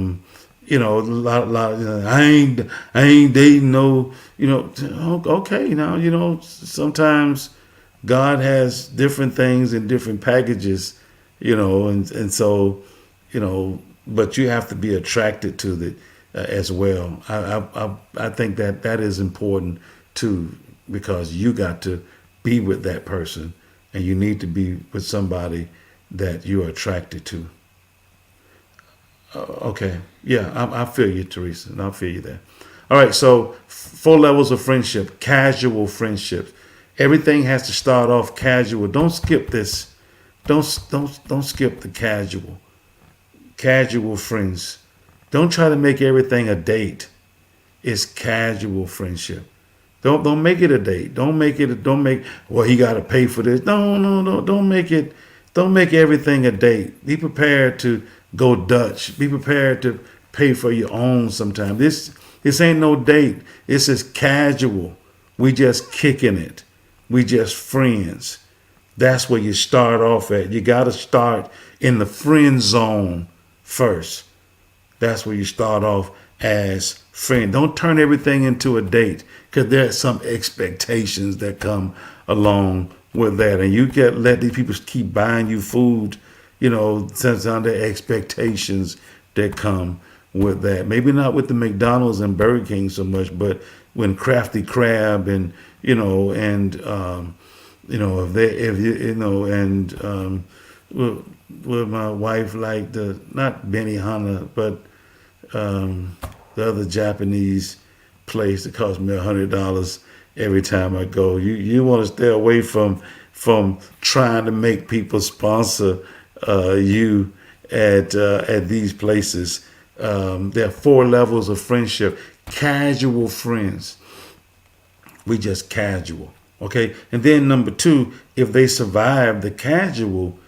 lot. I ain't dating no. Okay. Now sometimes God has different things in different packages. And so, but you have to be attracted to it as well. I think that is important too, because you got to be with that person, and you need to be with somebody that you're attracted to. Okay. Yeah, I feel you, Teresa, and I feel you there. All right, so 4 levels of friendship. Casual friendships. Everything has to start off casual. Don't skip this. Don't skip the casual friends. Don't try to make everything a date. is casual friendship. Don't make it a date. Well, he got to pay for this. No. Don't make everything a date. Be prepared to go Dutch. Be prepared to pay for your own sometime. This ain't no date. This is casual. We just kicking it. We just friends. That's where you start off at. You got to start in the friend zone first. That's where you start off as friend. Don't turn everything into a date, because there are some expectations that come along with that. And you let these people keep buying you food, since under expectations that come with that. Maybe not with the McDonald's and Burger King so much, but when Crafty Crab and with my wife, like not Benihana, but the other Japanese place that costs me $100 every time I go. You want to stay away from trying to make people sponsor you at these places. There are 4 levels of friendship. Casual friends. We just casual. Okay. And then number 2, if they survive the casual,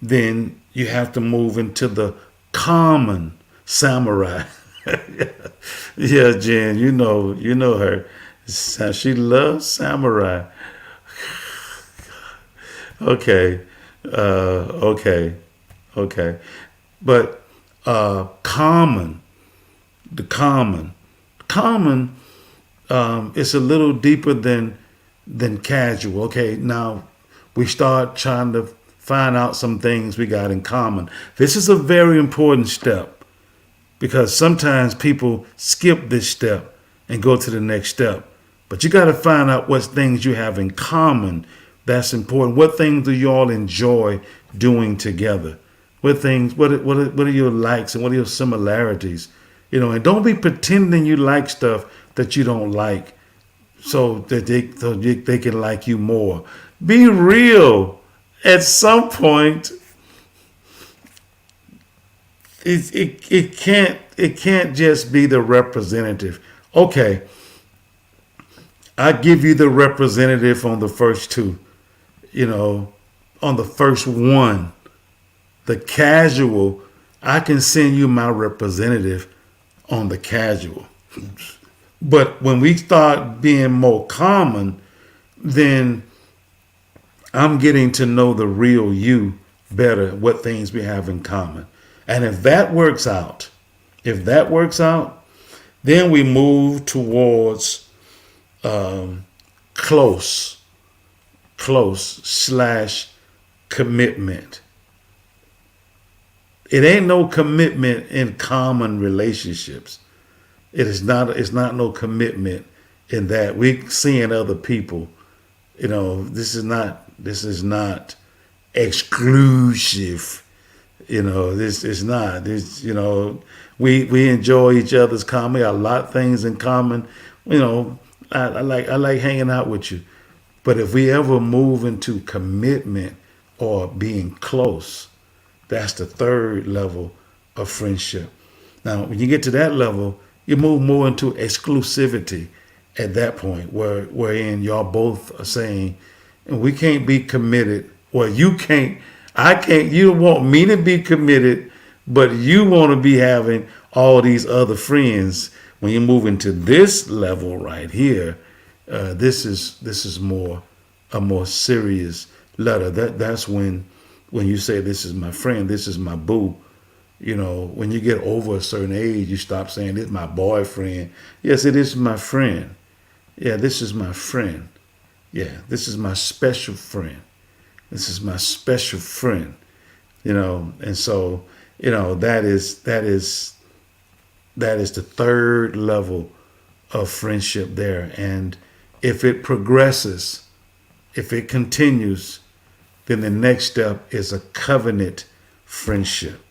then you have to move into the common samurai. Yeah, Jen, you know her. She loves samurai. Okay. But common, the common is a little deeper than casual. Okay, now we start trying to find out some things we got in common. This is a very important step, because sometimes people skip this step and go to the next step. But you got to find out what things you have in common. That's important. What things do you all enjoy doing together? What are your likes and what are your similarities? And don't be pretending you like stuff that you don't like, so that they can like you more. Be real. At some point, it can't just be the representative. Okay, I give you the representative on the first 2. On the first one, the casual, I can send you my representative on the casual. But when we start being more common, then I'm getting to know the real you better, what things we have in common. And if that works out, then we move towards close / commitment. It ain't no commitment in common relationships. It's not no commitment in that. We seeing other people. This is not exclusive. This is not. We enjoy each other's comedy. A lot of things in common. I like hanging out with you. But if we ever move into commitment or being close, that's the 3rd level of friendship. Now, when you get to that level, you move more into exclusivity at that point, wherein y'all both are saying, we can't be committed. Well, you can't. I can't. You don't want me to be committed, but you want to be having all these other friends. When you move into this level right here, this is a more serious letter. That's when you say, this is my friend, this is my boo. When you get over a certain age, you stop saying, this is my boyfriend. Yes, it is my friend. Yeah, this is my friend. Yeah, this is my special friend. This is my special friend. And so, that is the 3rd level of friendship there. And if it progresses, if it continues, then the next step is a covenant friendship.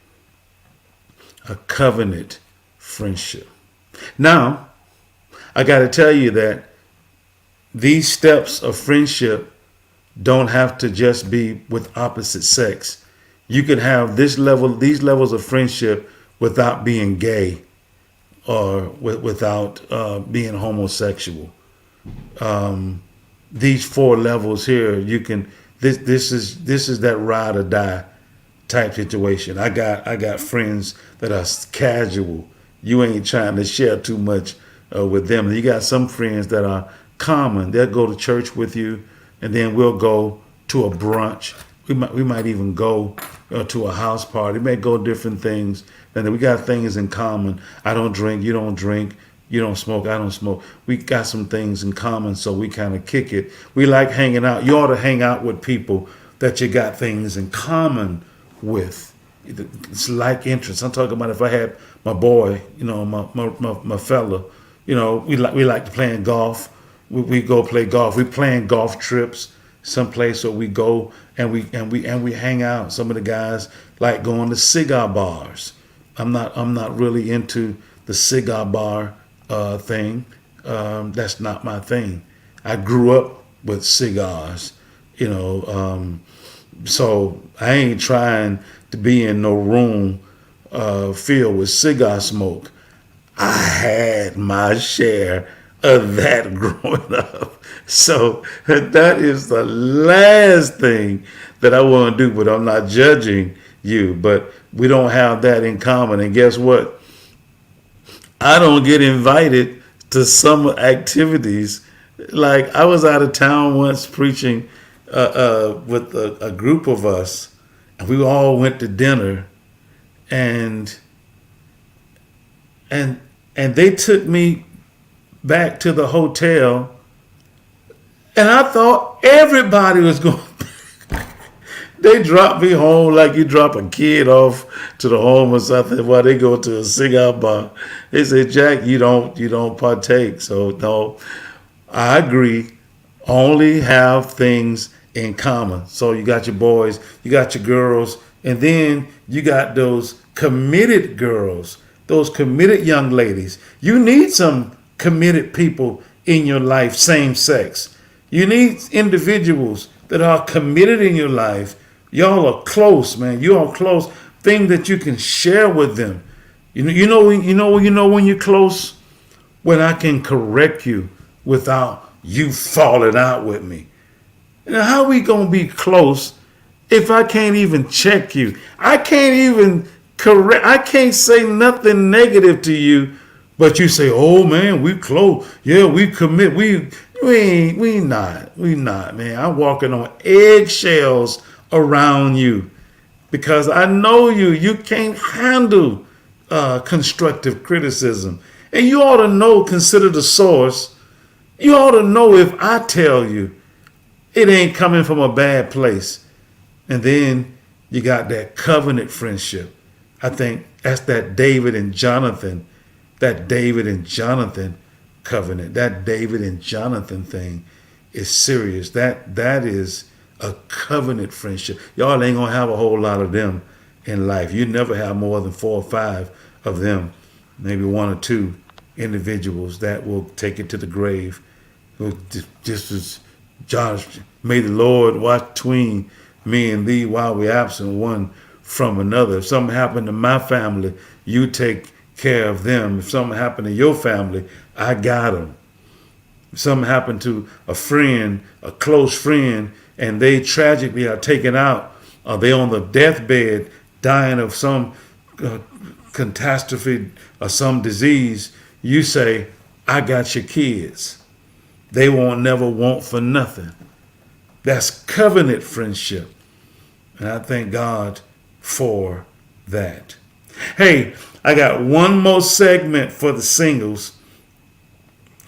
A covenant friendship. Now, I got to tell you that these steps of friendship don't have to just be with opposite sex. You can have these levels of friendship without being gay. or without being homosexual. These 4 levels here, you can. This is that ride or die type situation. I got friends that are casual. You ain't trying to share too much with them. You got some friends that are common. They'll go to church with you, and then we'll go to a brunch. We might even go to a house party. We may go different things. And we got things in common. I don't drink. You don't drink. You don't smoke. I don't smoke. We got some things in common, so we kind of kick it. We like hanging out. You ought to hang out with people that you got things in common with. It's like interests. I'm talking about if I had my boy, my fella, we like to play golf. We go play golf. We plan golf trips someplace where we go and we hang out. Some of the guys like going to cigar bars. I'm not really into the cigar bar thing. That's not my thing. I grew up with cigars, so I ain't trying to be in no room filled with cigar smoke. I had my share of that growing up. So that is the last thing that I want to do, but I'm not judging you. But we don't have that in common. And guess what? I don't get invited to some activities. Like I was out of town once preaching with a group of us, and we all went to dinner, and they took me back to the hotel, and I thought everybody was going. They dropped me home like you drop a kid off to the home or something while they go to a cigar bar. They say, Jack, you don't partake. So no, I agree. Only have things in common. So you got your boys, you got your girls, and then you got those committed girls, those committed young ladies. You need some committed people in your life, same sex. You need individuals that are committed in your life. Y'all are close, man. You are close. Thing that you can share with them. You know when you're close, when I can correct you without you falling out with me. Now, how we gonna be close if I can't even check you? I can't even correct. I can't say nothing negative to you, but you say, "Oh man, we close. Yeah, we commit. We not, man. I'm walking on eggshells around you because I know you. You can't handle constructive criticism, and you ought to know. Consider the source. You ought to know if I tell you it ain't coming from a bad place. And then you got that covenant friendship. I think that's that David and Jonathan covenant. That David and Jonathan thing is serious. That is a covenant friendship. Y'all ain't gonna have a whole lot of them in life. You never have more than 4 or 5 of them, maybe 1 or 2 individuals that will take it to the grave. Just as Josh, may the Lord watch between me and thee while we're absent one from another. If something happened to my family, you take care of them. If something happened to your family, I got them. If something happened to a friend, a close friend, and they tragically are taken out, or they on the deathbed dying of some catastrophe or some disease, you say, I got your kids. They won't never want for nothing. That's covenant friendship. And I thank God for that. Hey, I got one more segment for the singles.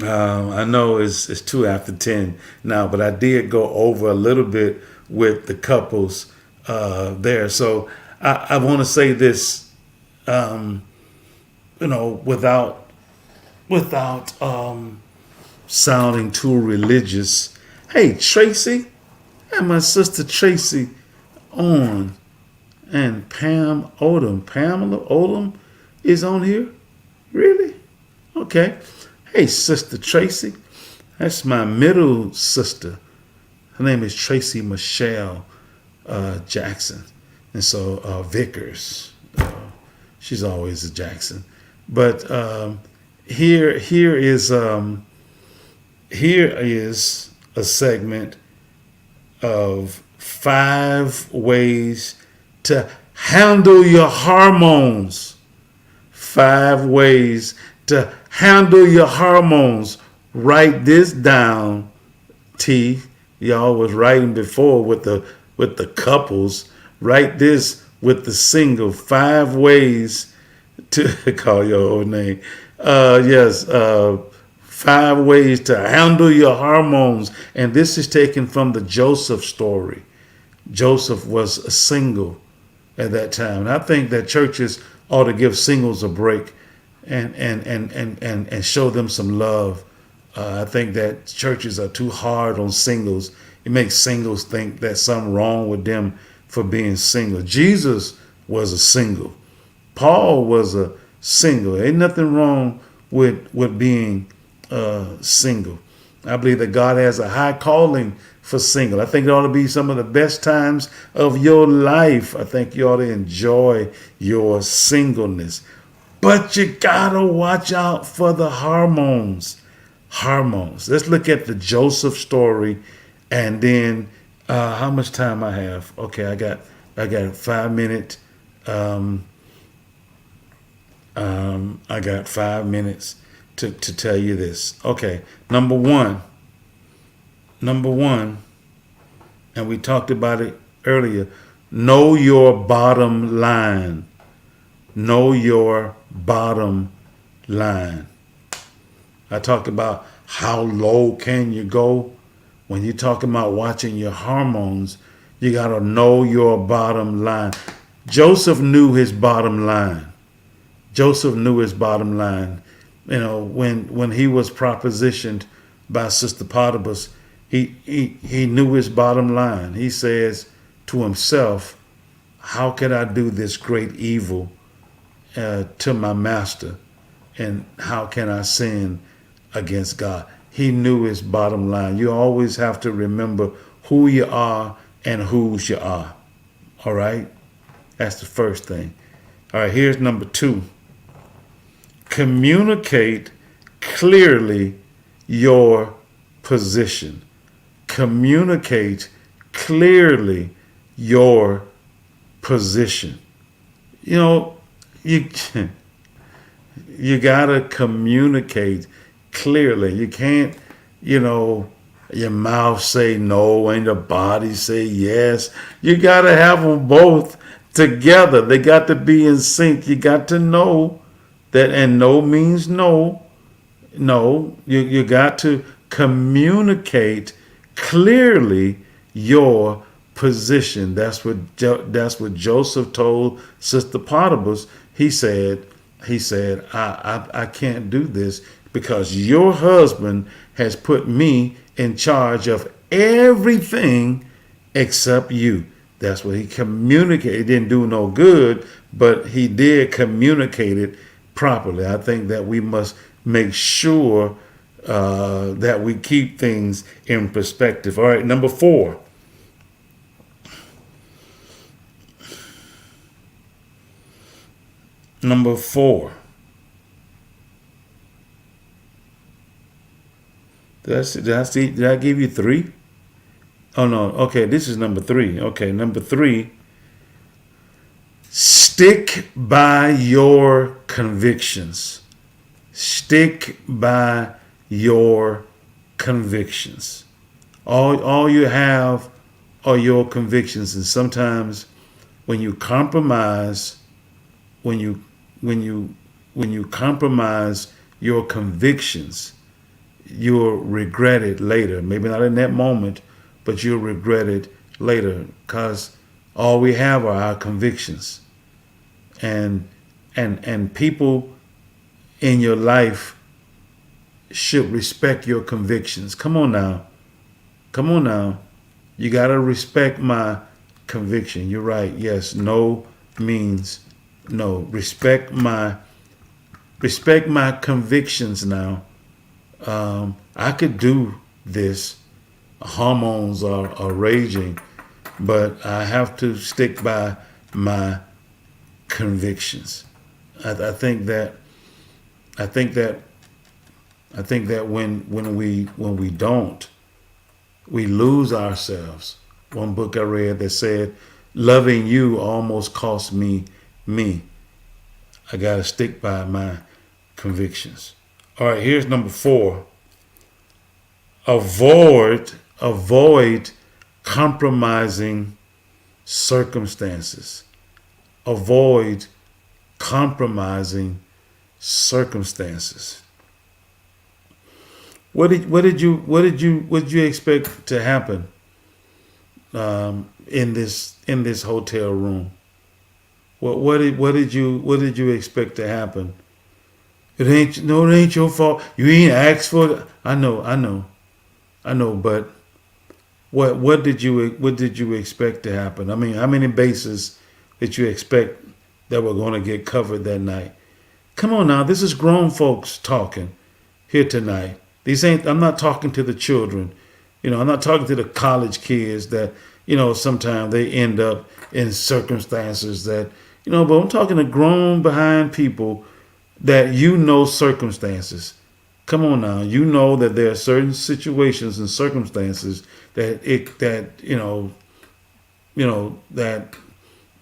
I know it's 2 after 10 now, but I did go over a little bit with the couples there. So I want to say this, without sounding too religious. Hey, Tracy, and my sister Tracy on, and Pamela Odom is on here. Really? Okay. Hey, Sister Tracy. That's my middle sister. Her name is Tracy Michelle Jackson. And so Vickers. She's always a Jackson. But here is a segment of 5 ways to handle your hormones. 5 ways to handle your hormones. Write this down, T. Y'all was writing before with the couples. Write this with the single. 5 ways to call your old name. Yes, 5 ways to handle your hormones. And this is taken from the Joseph story. Joseph was a single at that time. And I think that churches ought to give singles a break and show them some love. I think that churches are too hard on singles. It makes singles think that something wrong with them for being single. Jesus was a single. Paul was a single. Ain't nothing wrong with being single. I believe that God has a high calling for single. I think it ought to be some of the best times of your life. I think you ought to enjoy your singleness. But you gotta watch out for the hormones. Hormones. Let's look at the Joseph story, and then how much time I have? Okay, I got 5 minutes. I got 5 minutes to tell you this. Okay, number one, and we talked about it earlier. Know your bottom line. Know your bottom line. I talked about how low can you go. When you're talking about watching your hormones, you got to know your bottom line. Joseph knew his bottom line. Joseph knew his bottom line. You know, when he was propositioned by Sister Potiphar's, he knew his bottom line. He says to himself, how can I do this great evil to my master? And how can I sin against God? He knew his bottom line. You always have to remember who you are and whose you are. All right? That's the first thing. All right, here's number 2. Communicate clearly your position. Communicate clearly your position. You know, you gotta communicate clearly. You can't, your mouth say no and your body say yes. You gotta have them both together. They got to be in sync. You got to know that, and no means no. No, you got to communicate clearly your position. That's what Joseph told Sister Potiphar's. He said, I can't do this because your husband has put me in charge of everything except you. That's what he communicated. He didn't do no good, but he did communicate it properly. I think that we must make sure that we keep things in perspective. All right, number 4. Number 4. Did I give you 3? Oh no. Okay, this is number 3. Okay, number 3. Stick by your convictions. Stick by your convictions. All you have are your convictions, and sometimes when you compromise, when you compromise your convictions, you'll regret it later. Maybe not in that moment, but you'll regret it later, because all we have are our convictions. And people in your life should respect your convictions. Come on now. You got to respect my conviction. You're right. Yes, no means no. Respect my convictions now. I could do this. Hormones are raging, but I have to stick by my convictions. I think that I think that when we don't, we lose ourselves. One book I read that said, "Loving you almost cost me me." I got to stick by my convictions. All right, here's number 4. Avoid compromising circumstances. Avoid compromising circumstances. What did you expect to happen in this hotel room? What did you expect to happen? It ain't your fault. You ain't asked for it. I know. But what did you expect to happen? I mean, how many bases did you expect that were going to get covered that night? Come on now, this is grown folks talking here tonight. I'm not talking to the children. I'm not talking to the college kids that, sometimes they end up in circumstances that, but I'm talking to grown behind people that circumstances. Come on now, that there are certain situations and circumstances that that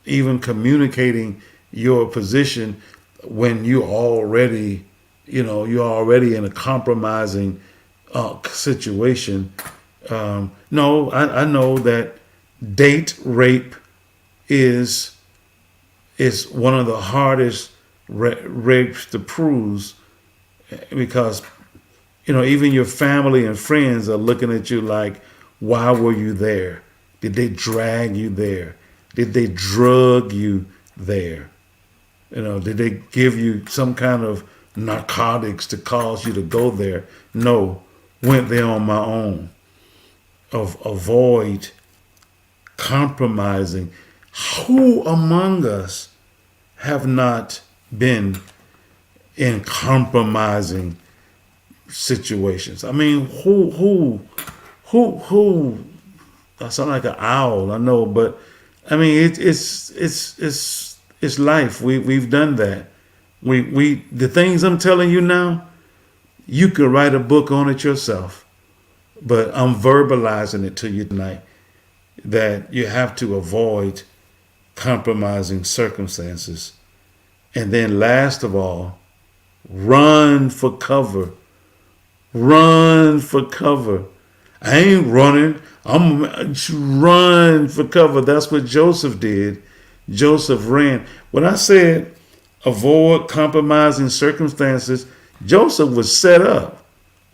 even communicating your position when you're already in a compromising situation. No, I know that date rape is one of the hardest rapes to prove, because even your family and friends are looking at you like, why were you there? Did they drag you there? Did they drug you there? Did they give you some kind of narcotics to cause you to go there? No, went there on my own. Avoid compromising. Who among us have not been in compromising situations? I mean, who? I sound like an owl, I know, but I mean, it's life. We've done that. The things I'm telling you now, you could write a book on it yourself, but I'm verbalizing it to you tonight that you have to avoid compromising circumstances. And then last of all, run for cover. Run for cover. I ain't running. I'm run for cover. That's what Joseph did. Joseph ran. When I said avoid compromising circumstances, Joseph was set up.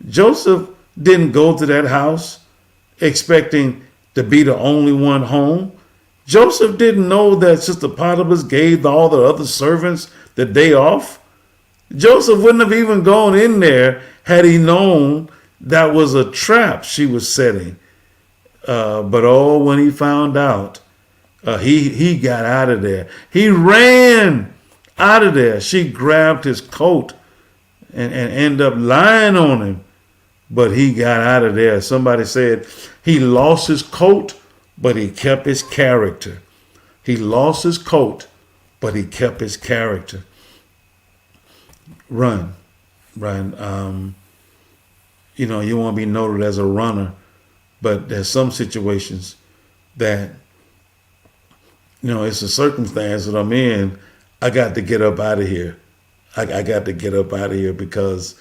Joseph didn't go to that house expecting to be the only one home. Joseph didn't know that Sister Potiphar's gave all the other servants the day off. Joseph wouldn't have even gone in there had he known that was a trap she was setting. But when he found out, he got out of there. He ran out of there. She grabbed his coat and ended up lying on him. But he got out of there. Somebody said he lost his coat, but he kept his character. He lost his coat, but he kept his character. Run. You want to be noted as a runner, but there's some situations that, it's a circumstance that I'm in. I got to get up out of here. I got to get up out of here because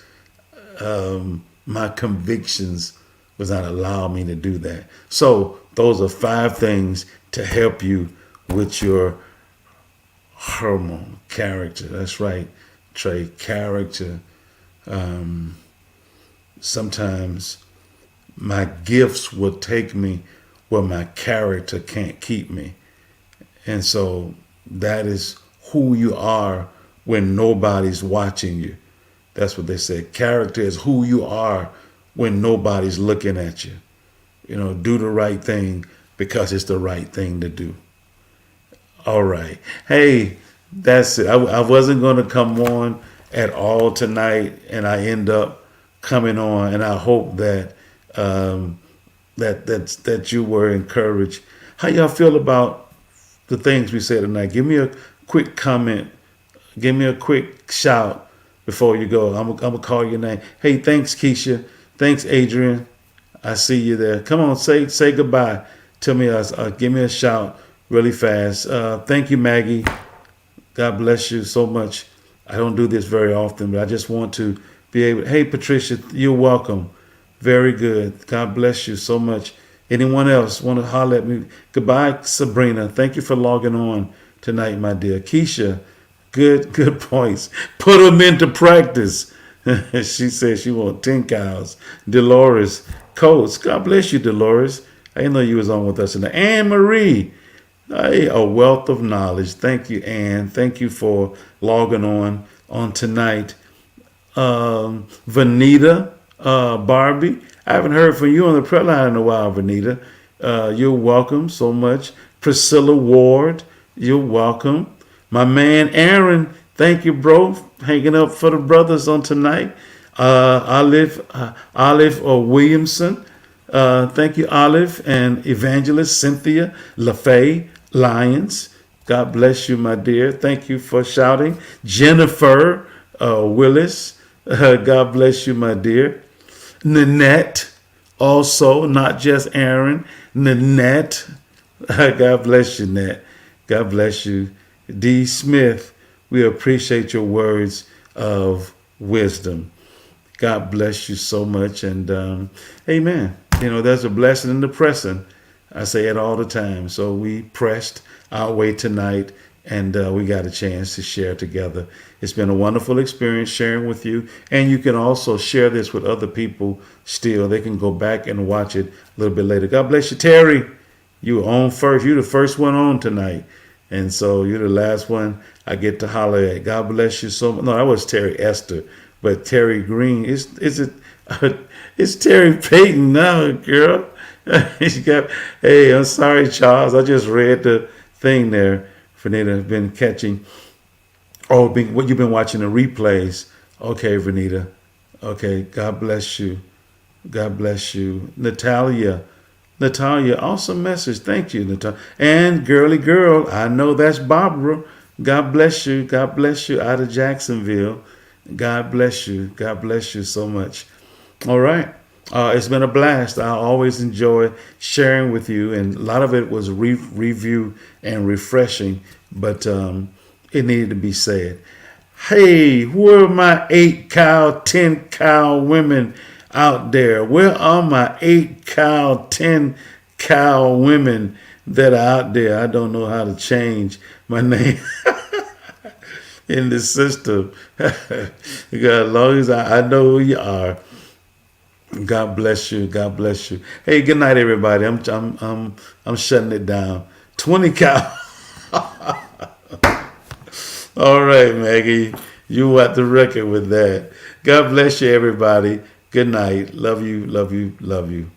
my convictions was not allowing me to do that. So those are 5 things to help you with your hormone character. That's right, Trey. Character. Sometimes my gifts will take me where my character can't keep me. And so that is who you are when nobody's watching you. That's what they say. Character is who you are when nobody's looking at you. Do the right thing because it's the right thing to do. All right. Hey, that's it. I wasn't going to come on at all tonight, and I end up coming on, and I hope that that you were encouraged. How y'all feel about the things we said tonight? Give me a quick comment. Give me a quick shout before you go. I'm gonna call your name. Hey, thanks, Keisha. Thanks, Adrian. I see you there. Come on, say goodbye to me. Give me a shout really fast. Thank you, Maggie. God bless you so much. I don't do this very often, but I just want to be able. Hey, Patricia, you're welcome. Very good. God bless you so much. Anyone else want to holler at me? Goodbye, Sabrina. Thank you for logging on tonight, my dear. Keisha, good points. Put them into practice. She said she wants 10 cows. Dolores Coates. God bless you, Dolores. I didn't know you was on with us tonight. Anne Marie. Hey, a wealth of knowledge. Thank you, Anne. Thank you for logging on tonight. Vanita, Barbie. I haven't heard from you on the prayer line in a while, Vanita. You're welcome so much. Priscilla Ward, you're welcome. My man Aaron, thank you, bro, hanging up for the brothers on tonight. Olive Williamson, thank you, Olive, and Evangelist Cynthia LaFay Lyons. God bless you, my dear. Thank you for shouting. Jennifer Willis, God bless you, my dear. Nanette, also, not just Aaron. Nanette, God bless you, Nat. God bless you. D. Smith, we appreciate your words of wisdom. God bless you so much. And amen. You know, there's a blessing in the pressing. I say it all the time. So we pressed our way tonight, and we got a chance to share together. It's been a wonderful experience sharing with you. And you can also share this with other people still. They can go back and watch it a little bit later. God bless you, Terry. You were on first. You're the first one on tonight. And so you're the last one I get to holler at. God bless you so much. No, that was Terry Esther. But Terry Green, it's Terry Payton now, girl. Hey, I'm sorry, Charles. I just read the thing there. Vanita has been catching. What you've been watching the replays. Okay, Vanita. Okay, God bless you. God bless you. Natalia, awesome message. Thank you, Natalia. And girly girl, I know that's Barbara. God bless you. God bless you out of Jacksonville. God bless you. God bless you so much. All right. It's been a blast. I always enjoy sharing with you, and a lot of it was review and refreshing, but it needed to be said. Hey, where are my 8 cow, 10 cow women out there? Where are my 8 cow, 10 cow women that are out there? I don't know how to change my name in the system. As long as I know who you are. God bless you. God bless you. Hey, good night, everybody. I'm shutting it down. 20 cow. All right, Maggie. You at the record with that. God bless you, everybody. Good night. Love you, love you, love you.